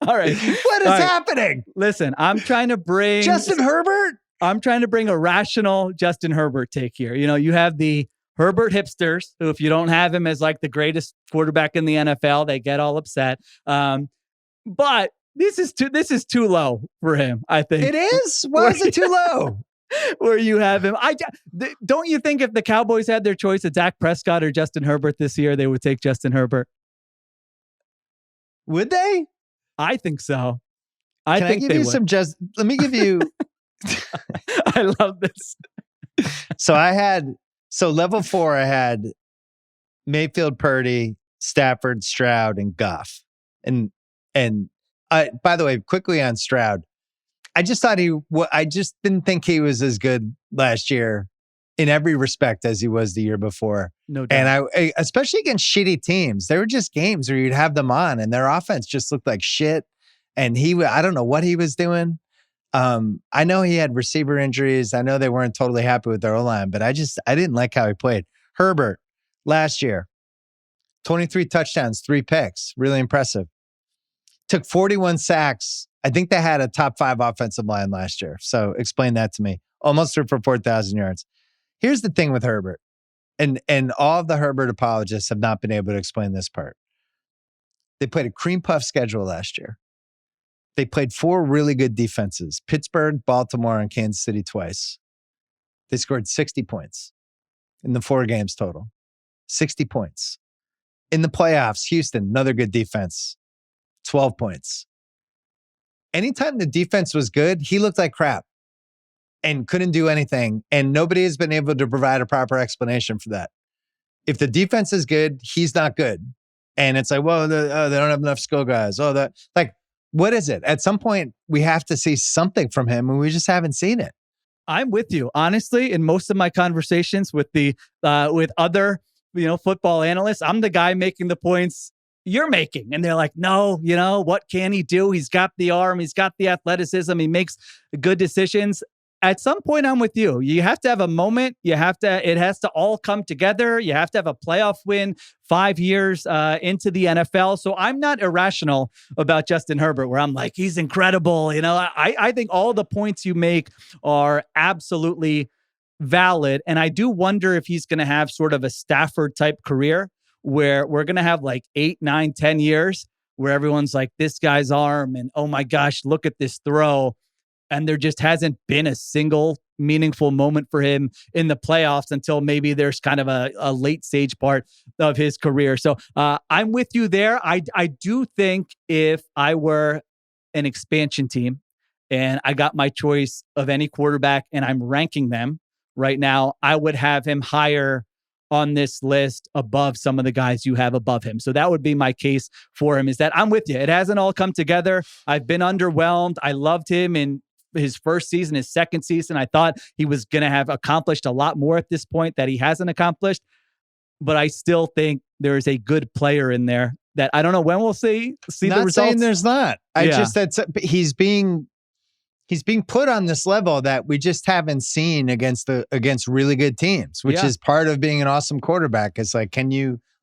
All right. What is happening? Listen, I'm trying to bring Justin Herbert. I'm trying to bring a rational Justin Herbert take here. You have the Herbert hipsters who, if you don't have him as like the greatest quarterback in the NFL, they get all upset. But this is too low for him, I think. It is? Why is it too low? Where you have him. Don't you think if the Cowboys had their choice of Dak Prescott or Justin Herbert this year, they would take Justin Herbert? Would they? I think so. Let me give you. I love this. So level 4, I had Mayfield, Purdy, Stafford, Stroud, and Goff. And by the way, quickly on Stroud, I just didn't think he was as good last year in every respect as he was the year before. No doubt. And I especially against shitty teams, there were just games where you'd have them on and their offense just looked like shit. And I don't know what he was doing. I know he had receiver injuries. I know they weren't totally happy with their O-line, but I didn't like how he played. Herbert last year, 23 touchdowns, 3 picks, really impressive. Took 41 sacks. I think they had a top 5 offensive line last year. So explain that to me. Almost threw for 4,000 yards. Here's the thing with Herbert, and all of the Herbert apologists have not been able to explain this part. They played a cream puff schedule last year. They played 4 really good defenses, Pittsburgh, Baltimore, and Kansas City twice. They scored 60 points in the 4 games total. 60 points. In the playoffs, Houston, another good defense, 12 points. Anytime the defense was good, he looked like crap and couldn't do anything. And nobody has been able to provide a proper explanation for that. If the defense is good, he's not good. And it's like, well, they don't have enough skill guys. What is it? At some point, we have to see something from him, and we just haven't seen it. I'm with you. Honestly, in most of my conversations with with other, football analysts, I'm the guy making the points. you're making. And they're like, no, what can he do? He's got the arm. He's got the athleticism. He makes good decisions. At some point, I'm with you. You have to have a moment. It has to all come together. You have to have a playoff win 5 years into the NFL. So I'm not irrational about Justin Herbert, where I'm like, he's incredible. I think all the points you make are absolutely valid. And I do wonder if he's going to have sort of a Stafford type career where we're going to have like 8, 9, 10 years where everyone's like, this guy's arm, and oh my gosh, look at this throw. And there just hasn't been a single meaningful moment for him in the playoffs until maybe there's kind of a late stage part of his career. So I'm with you there. I do think if I were an expansion team and I got my choice of any quarterback and I'm ranking them right now, I would have him higher on this list above some of the guys you have above him. So that would be my case for him, is that I'm with you. It hasn't all come together. I've been underwhelmed. I loved him in his first season, his second season. I thought he was going to have accomplished a lot more at this point that he hasn't accomplished. But I still think there is a good player in there that I don't know when we'll see the results. Not saying there's not. He's being put on this level that we just haven't seen against really good teams, which is part of being an awesome quarterback. It's like,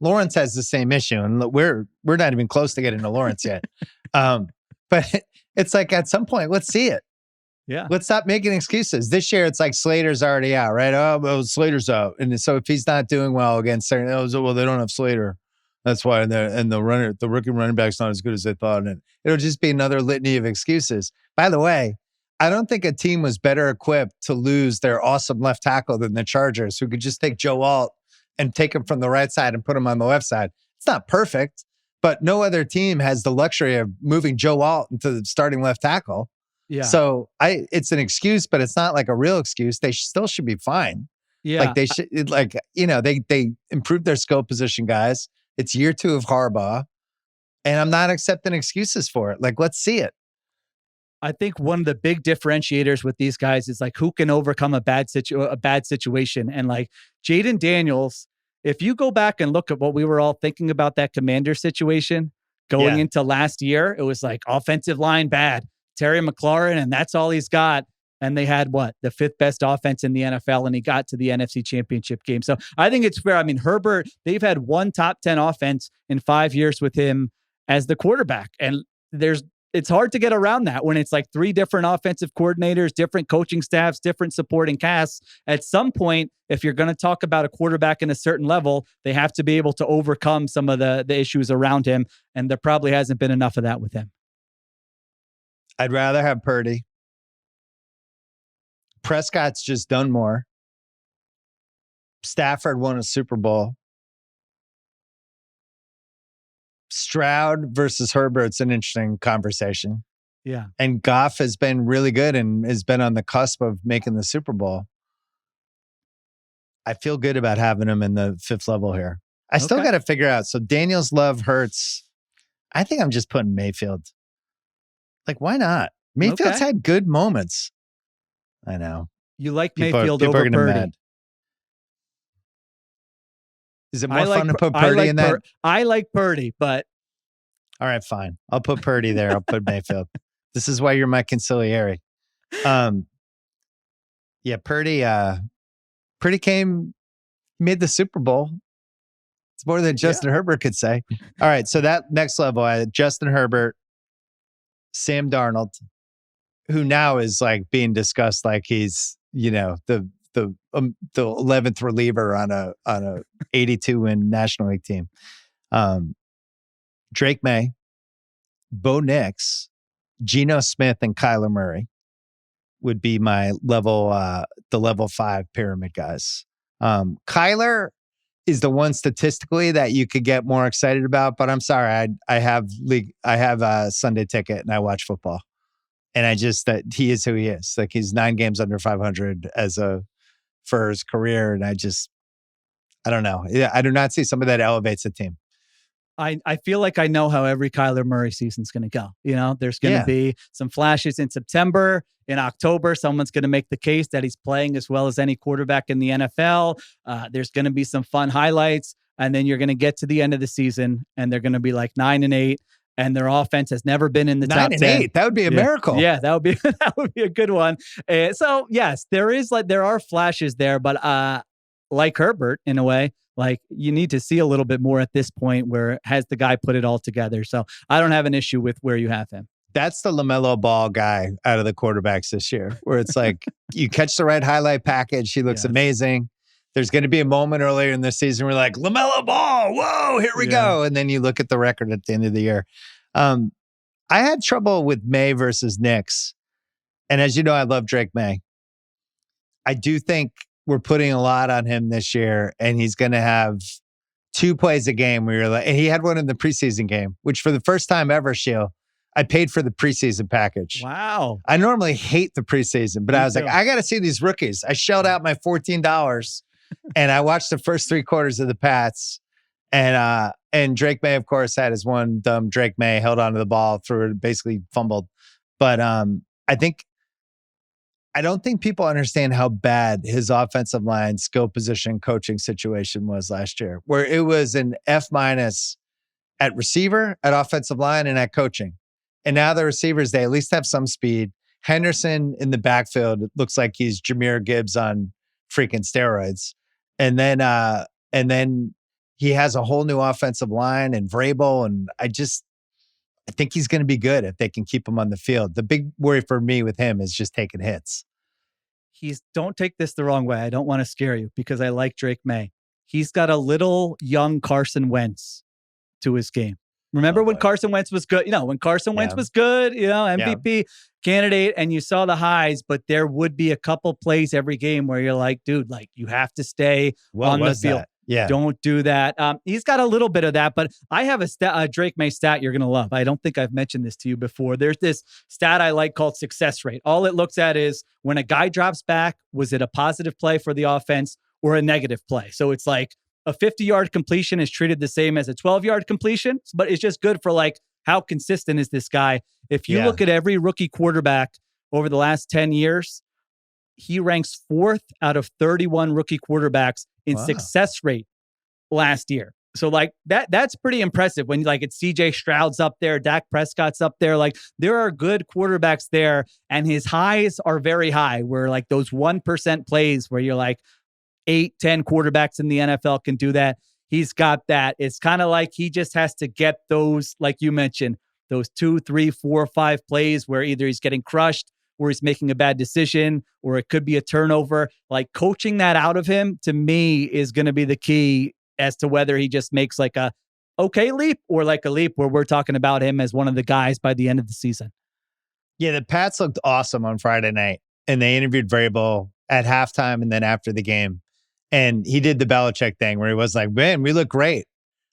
Lawrence has the same issue, and we're not even close to getting to Lawrence yet. But it's like, at some point, let's see it. Yeah. Let's stop making excuses. This year, it's like Slater's already out, right? Oh, well, Slater's out. And so if he's not doing well against certain, they don't have Slater. That's why. And the rookie running back's not as good as they thought. And it'll just be another litany of excuses. By the way, I don't think a team was better equipped to lose their awesome left tackle than the Chargers, who could just take Joe Alt and take him from the right side and put him on the left side. It's not perfect, but no other team has the luxury of moving Joe Alt into the starting left tackle. Yeah. So it's an excuse, but it's not like a real excuse. They still should be fine. Yeah. Like they should, they improved their skill position guys. It's year 2 of Harbaugh, and I'm not accepting excuses for it. Like, let's see it. I think one of the big differentiators with these guys is like who can overcome a bad situation. And like Jaden Daniels, if you go back and look at what we were all thinking about that Commander situation going into last year, it was like offensive line bad. Terry McLaurin, and that's all he's got. And they had the 5th best offense in the NFL, and he got to the NFC Championship game. So I think it's fair. I mean, Herbert, they've had one top 10 offense in 5 years with him as the quarterback. And it's hard to get around that when it's like 3 different offensive coordinators, different coaching staffs, different supporting casts. At some point, if you're going to talk about a quarterback in a certain level, they have to be able to overcome some of the issues around him. And there probably hasn't been enough of that with him. I'd rather have Purdy. Prescott's just done more. Stafford won a Super Bowl. Stroud versus Herbert's an interesting conversation. Yeah. And Goff has been really good and has been on the cusp of making the Super Bowl. I feel good about having him in the 5th level here. I still got to figure out. So Daniels, Love, Hurts. I think I'm just putting Mayfield. Like, why not? Mayfield's had good moments. I know. You like Mayfield over Purdy. Mad. Is it more fun to put Purdy in that? I like Purdy, but... All right, fine. I'll put Purdy there. I'll put Mayfield. This is why you're my consigliere. Purdy made the Super Bowl. It's more than Justin Herbert could say. All right, so that next level, I had Justin Herbert, Sam Darnold, who now is like being discussed like he's, the 11th reliever on a 82-win National League team. Drake May, Bo Nix, Geno Smith, and Kyler Murray would be my the level 5 pyramid guys. Kyler is the one statistically that you could get more excited about, but I'm sorry, I have a Sunday ticket and I watch football, and that he is who he is. Like, he's 9 games under 500 for his career, and I don't know. Yeah, I do not see somebody that elevates the team. I feel like I know how every Kyler Murray season's going to go. There's going to be some flashes in September. In October, someone's going to make the case that he's playing as well as any quarterback in the NFL. There's going to be some fun highlights. and then you're going to get to the end of the season and they're going to be like 9-8, and their offense has never been in the top 10. 9-8. That would be a miracle. Yeah, that would be a good one. So yes, there are flashes there, but like Herbert in a way, like you need to see a little bit more at this point where has the guy put it all together. So I don't have an issue with where you have him. That's the LaMelo Ball guy out of the quarterbacks this year, where it's like you catch the right highlight package. He looks amazing. There's going to be a moment earlier in the season where like, LaMelo Ball, whoa, here we go. And then you look at the record at the end of the year. I had trouble with May versus Knicks. And as you know, I love Drake May. I do think we're putting a lot on him this year, and he's going to have 2 plays a game where you're like, and he had one in the preseason game, which for the first time ever, Sheil, I paid for the preseason package. Wow. I normally hate the preseason, but I was like, I got to see these rookies. I shelled out my $14 and I watched the first 3 quarters of the Pats. And Drake May, of course, had his one dumb Drake May, held onto the ball, threw it, basically fumbled. But I don't think people understand how bad his offensive line skill position coaching situation was last year, where it was an F- at receiver, at offensive line, and at coaching. And now the receivers, they at least have some speed. Henderson in the backfield looks like he's Jahmyr Gibbs on freaking steroids. And then he has a whole new offensive line and Vrabel. And I think he's going to be good if they can keep him on the field. The big worry for me with him is just taking hits. Don't take this the wrong way. I don't want to scare you because I like Drake May. He's got a little young Carson Wentz to his game. Remember when Carson Wentz was good? When Carson Wentz was good, MVP candidate, and you saw the highs, but there would be a couple plays every game where you're like, dude, like you have to stay on the field. Yeah. Don't do that. He's got a little bit of that, but I have a Drake May stat you're going to love. I don't think I've mentioned this to you before. There's this stat I like called success rate. All it looks at is when a guy drops back, was it a positive play for the offense or a negative play? So it's like, a 50-yard completion is treated the same as a 12-yard completion, but it's just good for like how consistent is this guy. If you look at every rookie quarterback over the last 10 years, he ranks 4th out of 31 rookie quarterbacks in success rate last year. So like that's pretty impressive when like it's CJ Stroud's up there, Dak Prescott's up there. Like there are good quarterbacks there, and his highs are very high, where like those 1% plays where you're like, 8-10 quarterbacks in the NFL can do that. He's got that. It's kind of like he just has to get those, like you mentioned, those 2, 3, 4, 5 plays where either he's getting crushed or he's making a bad decision, or it could be a turnover. Like coaching that out of him, to me, is going to be the key as to whether he just makes like a okay leap or like a leap where we're talking about him as one of the guys by the end of the season. Yeah, the Pats looked awesome on Friday night, and they interviewed Vrabel at halftime and then after the game. And he did the Belichick thing where he was like, man, we look great.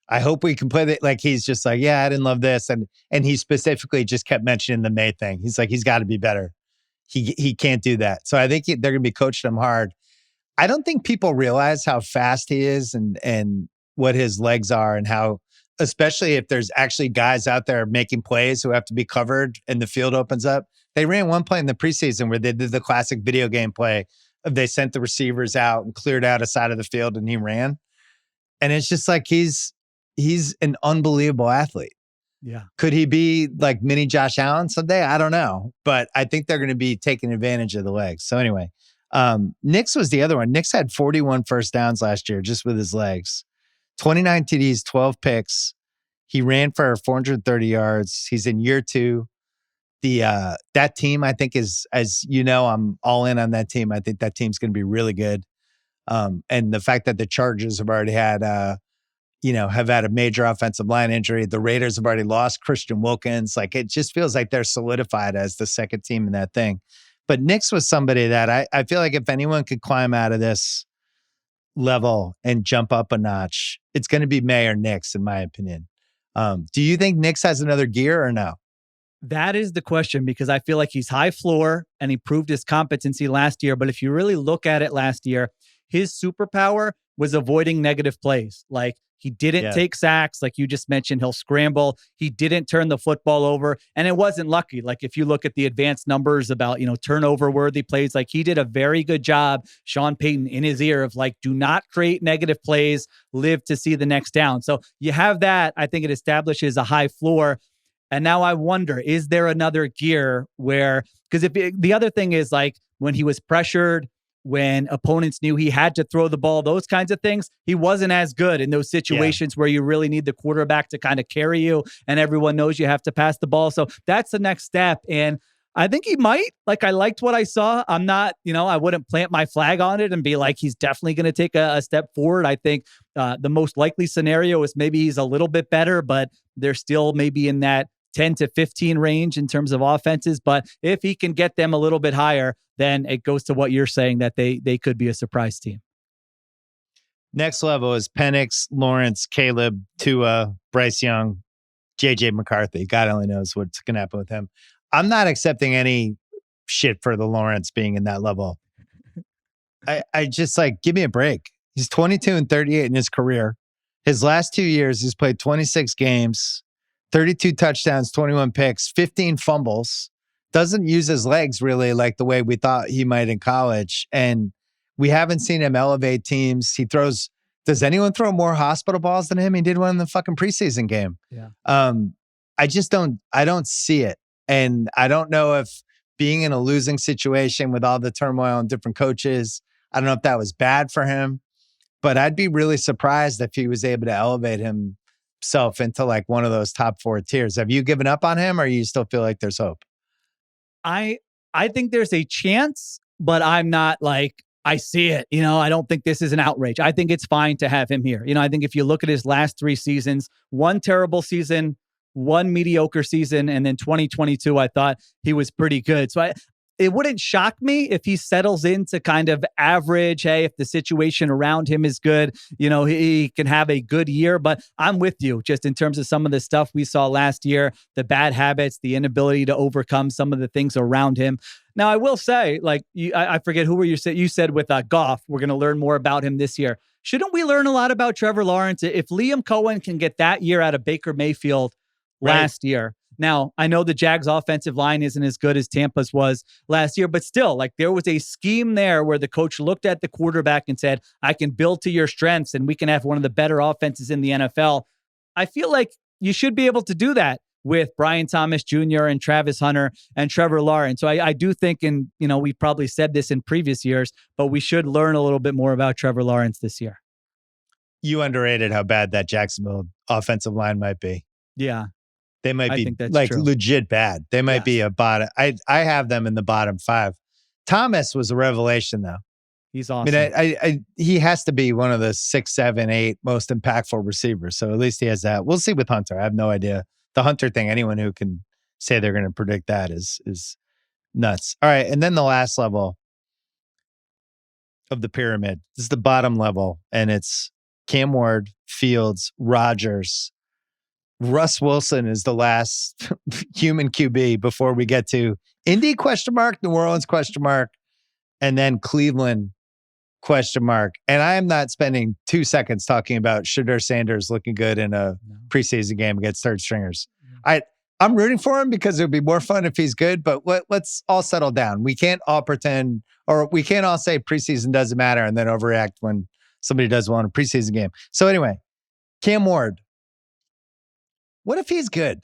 I hope we can play it. Like, he's just like, yeah, I didn't love this. And he specifically just kept mentioning the May thing. He's like, he's got to be better. He can't do that. So I think they're going to be coaching him hard. I don't think people realize how fast he is and what his legs are, and how, especially if there's actually guys out there making plays who have to be covered and the field opens up. They ran one play in the preseason where they did the classic video game play. They sent the receivers out and cleared out a side of the field, and he ran. And it's just like he's an unbelievable athlete. Yeah. Could he be like mini Josh Allen someday? I don't know. But I think they're going to be taking advantage of the legs. So anyway, Knicks was the other one. Knicks had 41 first downs last year just with his legs. 29 TDs, 12 picks. He ran for 430 yards. He's in year 2. That team, I think, is, as you know, I'm all in on that team. I think that team's going to be really good. And the fact that the Chargers have already had, have had a major offensive line injury. The Raiders have already lost Christian Wilkins. Like, it just feels like they're solidified as the second team in that thing. But Knicks was somebody that I feel like if anyone could climb out of this level and jump up a notch, it's going to be May or Knicks, in my opinion. Do you think Knicks has another gear or no? That is the question, because I feel like he's high floor and he proved his competency last year. But if you really look at it last year, his superpower was avoiding negative plays. Like, He didn't take sacks. Like you just mentioned, he'll scramble. He didn't turn the football over. And it wasn't lucky. Like if you look at the advanced numbers about, turnover worthy plays, like he did a very good job, Sean Payton in his ear of like, do not create negative plays, live to see the next down. So you have that. I think it establishes a high floor. And now I wonder, is there another gear where, because the other thing is like when he was pressured, when opponents knew he had to throw the ball, those kinds of things, he wasn't as good in those situations where you really need the quarterback to kind of carry you and everyone knows you have to pass the ball. So that's the next step. And I think he might. Like, I liked what I saw. I'm not, I wouldn't plant my flag on it and be like, he's definitely going to take a step forward. I think the most likely scenario is maybe he's a little bit better, but they're still maybe in that 10 to 15 range in terms of offenses. But if he can get them a little bit higher, then it goes to what you're saying, that they could be a surprise team. Next level is Penix, Lawrence, Caleb, Tua, Bryce Young, JJ McCarthy. God only knows what's going to happen with him. I'm not accepting any shit for the Lawrence being in that level. I just give me a break. He's 22 and 38 in his career. His last 2 years, he's played 26 games, 32 touchdowns, 21 picks, 15 fumbles. Doesn't use his legs really like the way we thought he might in college. And we haven't seen him elevate teams. Does anyone throw more hospital balls than him? He did one in the fucking preseason game. Yeah. I don't see it. And I don't know if being in a losing situation with all the turmoil and different coaches, I don't know if that was bad for him, but I'd be really surprised if he was able to elevate himself into like one of those top 4 tiers. Have you given up on him or you still feel like there's hope? I think there's a chance, but I'm not like, I see it. I don't think this is an outrage. I think it's fine to have him here. I think if you look at his last 3 seasons, one terrible season, one mediocre season, and then 2022, I thought he was pretty good. So it wouldn't shock me if he settles into kind of average. Hey, if the situation around him is good, he can have a good year. But I'm with you just in terms of some of the stuff we saw last year, the bad habits, the inability to overcome some of the things around him. Now, I will say, like, I forget who were you said with Goff, we're going to learn more about him this year. Shouldn't we learn a lot about Trevor Lawrence? If Liam Cohen can get that year out of Baker Mayfield last year. Now, I know the Jags offensive line isn't as good as Tampa's was last year, but still, like, there was a scheme there where the coach looked at the quarterback and said, I can build to your strengths and we can have one of the better offenses in the NFL. I feel like you should be able to do that with Brian Thomas Jr. and Travis Hunter and Trevor Lawrence. So I do think, and we probably said this in previous years, but we should learn a little bit more about Trevor Lawrence this year. You underrated how bad that Jacksonville offensive line might be. Yeah. They might be like true. Legit bad. They might be a bottom. I have them in the bottom 5. Thomas was a revelation though. He's awesome. I mean, he has to be one of the 6, 7, 8 most impactful receivers. So at least he has that. We'll see with Hunter. I have no idea. The Hunter thing, anyone who can say they're going to predict that is nuts. All right. And then the last level of the pyramid. This is the bottom level. And it's Cam Ward, Fields, Rodgers. Russ Wilson is the last human QB before we get to Indy ? New Orleans ? And then Cleveland ? And I am not spending 2 seconds talking about Shedeur Sanders looking good in a preseason game against third stringers. I'm rooting for him because it would be more fun if he's good, but let's all settle down. We can't all pretend, or we can't all say preseason doesn't matter and then overreact when somebody does well in a preseason game. So anyway, Cam Ward. What if he's good?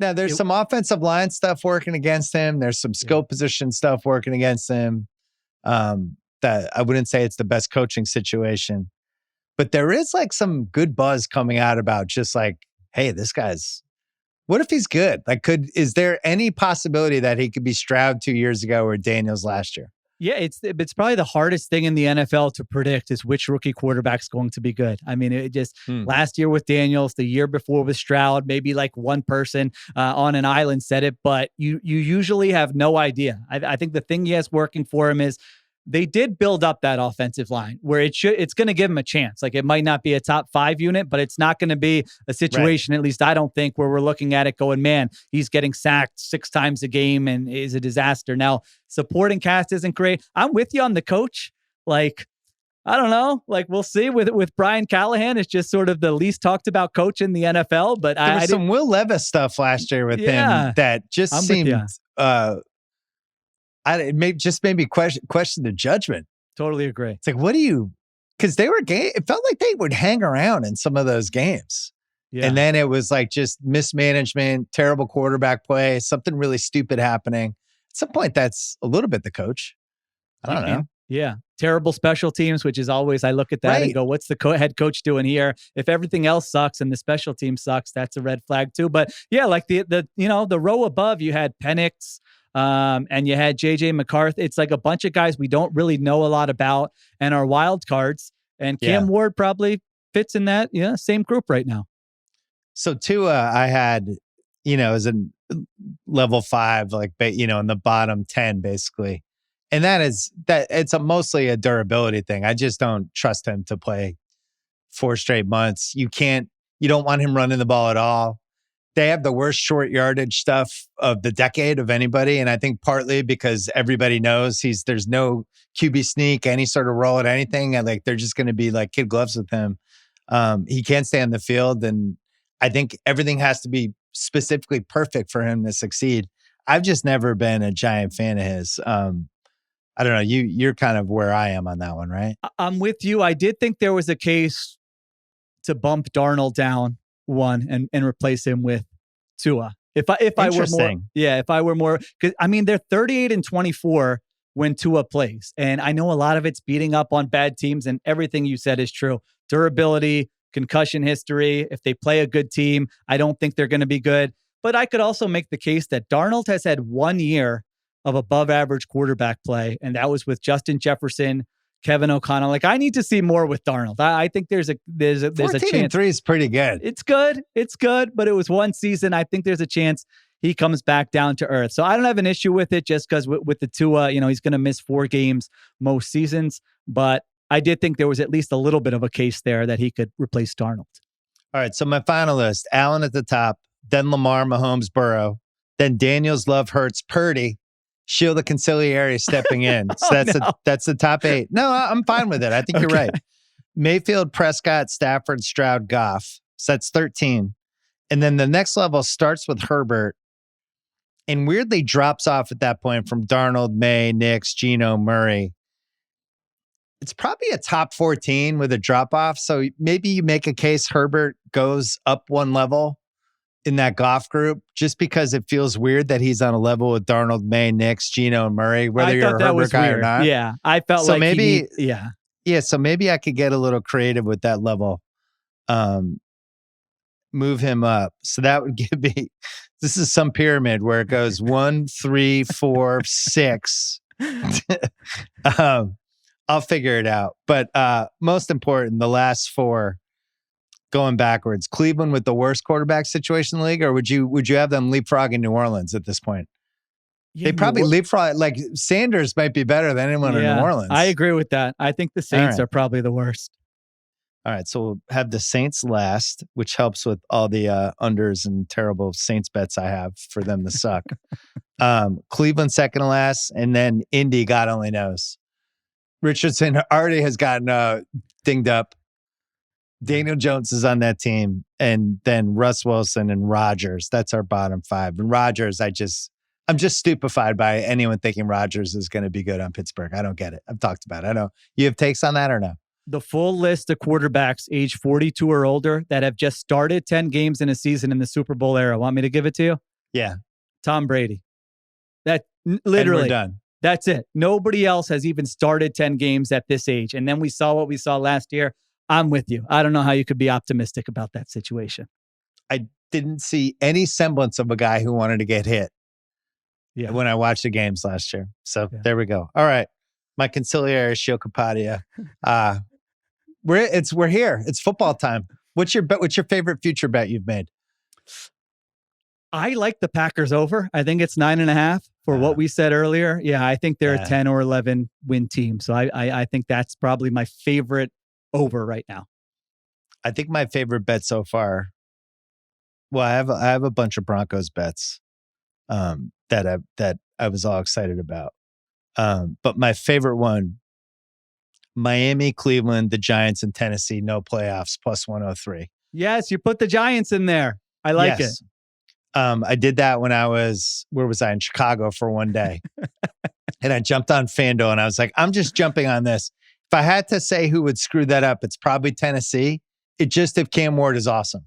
Now, there's some offensive line stuff working against him. There's some skill position stuff working against him. That I wouldn't say it's the best coaching situation. But there is like some good buzz coming out about just like, hey, what if he's good? Like, is there any possibility that he could be Stroud 2 years ago or Daniels last year? Yeah, it's probably the hardest thing in the NFL to predict is which rookie quarterback's going to be good. I mean, it just last year with Daniels, the year before with Stroud, maybe like one person on an island said it, but you usually have no idea. I think the thing he has working for him is they did build up that offensive line where it's going to give him a chance. Like, it might not be a top 5 unit, but it's not going to be a situation, at least I don't think, where we're looking at it going, man, he's getting sacked 6 times a game and is a disaster. Now, supporting cast isn't great. I'm with you on the coach. Like, I don't know. Like we'll see with Brian Callahan. It's just sort of the least talked about coach in the NFL. But there was some Will Levis stuff last year with him that just I'm seemed just made me question the judgment. Totally agree. It's like, because it felt like they would hang around in some of those games. Yeah. And then it was like just mismanagement, terrible quarterback play, something really stupid happening. At some point, that's a little bit the coach. I don't know. Yeah. Terrible special teams, which is always, I look at that and go, what's the head coach doing here? If everything else sucks and the special team sucks, that's a red flag too. But yeah, like the row above, you had Penix, and you had JJ McCarthy. It's like a bunch of guys we don't really know a lot about and are wild cards. And Cam Ward probably fits in that same group right now. So Tua, I had, as a level 5, like, in the bottom 10, basically. And it's mostly a durability thing. I just don't trust him to play 4 straight months. You don't want him running the ball at all. They have the worst short yardage stuff of the decade of anybody. And I think partly because everybody knows there's no QB sneak, any sort of roll at anything. And like, they're just going to be like kid gloves with him. He can't stay on the field. And I think everything has to be specifically perfect for him to succeed. I've just never been a giant fan of his. I don't know. You're kind of where I am on that one, right? I'm with you. I did think there was a case to bump Darnold down one and replace him with Tua. If I were more, because I mean, they're 38-24 when Tua plays. And I know a lot of it's beating up on bad teams, and everything you said is true. Durability, concussion history. If they play a good team, I don't think they're going to be good. But I could also make the case that Darnold has had 1 year of above average quarterback play, and that was with Justin Jefferson, Kevin O'Connell. Like, I need to see more with Darnold. I think there's a chance. 14-3 is pretty good. It's good, but it was one season. I think there's a chance he comes back down to earth. So I don't have an issue with it, just because with the Tua, he's going to miss 4 games most seasons. But I did think there was at least a little bit of a case there that he could replace Darnold. All right, so my final list: Allen at the top, then Lamar, Mahomes, Burrow, then Daniels, Love, Hurts, Purdy, Sheil the Conciliary stepping in. So that's the top 8. No, I'm fine with it. I think you're right. Mayfield, Prescott, Stafford, Stroud, Goff. So that's 13. And then the next level starts with Herbert and weirdly drops off at that point from Darnold, May, Nix, Geno, Murray. It's probably a top 14 with a drop off. So maybe you make a case Herbert goes up 1 level in that Goff group, just because it feels weird that he's on a level with Darnold, May, Nix, Geno, and Murray, whether you're a Herbert guy or not. Yeah, I felt so like maybe, so maybe I could get a little creative with that level. Move him up. So that would give me, this is some pyramid where it goes 1, 3, 4, 6. I'll figure it out. But most important, the last 4 going backwards. Cleveland with the worst quarterback situation in the league, or would you have them leapfrogging New Orleans at this point? Yeah, they probably leapfrog. Like Sanders might be better than anyone in New Orleans. I agree with that. I think the Saints are probably the worst. All right, so we'll have the Saints last, which helps with all the unders and terrible Saints bets I have for them to suck. Cleveland second to last, and then Indy, God only knows. Richardson already has gotten dinged up. Daniel Jones is on that team, and then Russ Wilson and Rodgers. That's our bottom 5. And Rodgers, I'm just stupefied by anyone thinking Rodgers is going to be good on Pittsburgh. I don't get it. I've talked about it. I know. You have takes on that or no? The full list of quarterbacks age 42 or older that have just started 10 games in a season in the Super Bowl era. Want me to give it to you? Yeah. Tom Brady. That literally. And we're done. That's it. Nobody else has even started 10 games at this age. And then we saw what we saw last year. I'm with you. I don't know how you could be optimistic about that situation. I didn't see any semblance of a guy who wanted to get hit when I watched the games last year. So there we go. All right. My conciliary is Sheil Kapadia. We're here. It's football time. What's your bet? What's your favorite future bet you've made? I like the Packers over. I think it's 9.5 for what we said earlier. Yeah, I think they're a 10 or 11 win team. So I think that's probably my favorite over right now. I think my favorite bet so far. Well, I have a bunch of Broncos bets that I was all excited about. But my favorite one, Miami, Cleveland, the Giants, and Tennessee, no playoffs, plus 103. Yes, you put the Giants in there. I like it. I did that when I was, where was I? In Chicago for one day. And I jumped on FanDuel and I was like, I'm just jumping on this. If I had to say who would screw that up, it's probably Tennessee. It just if Cam Ward is awesome.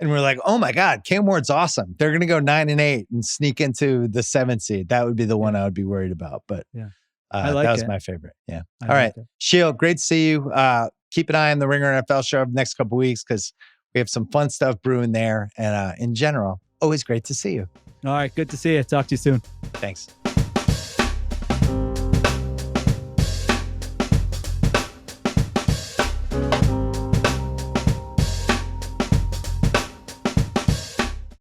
And we're like, oh my God, Cam Ward's awesome. They're going to go 9-8 and sneak into the 7th seed. That would be the one I would be worried about. But I like that was it. my favorite. Yeah. I All right. like it. Sheil, great to see you. Keep an eye on the Ringer NFL show over the next couple of weeks because we have some fun stuff brewing there. And in general, always great to see you. All right. Good to see you. Talk to you soon. Thanks.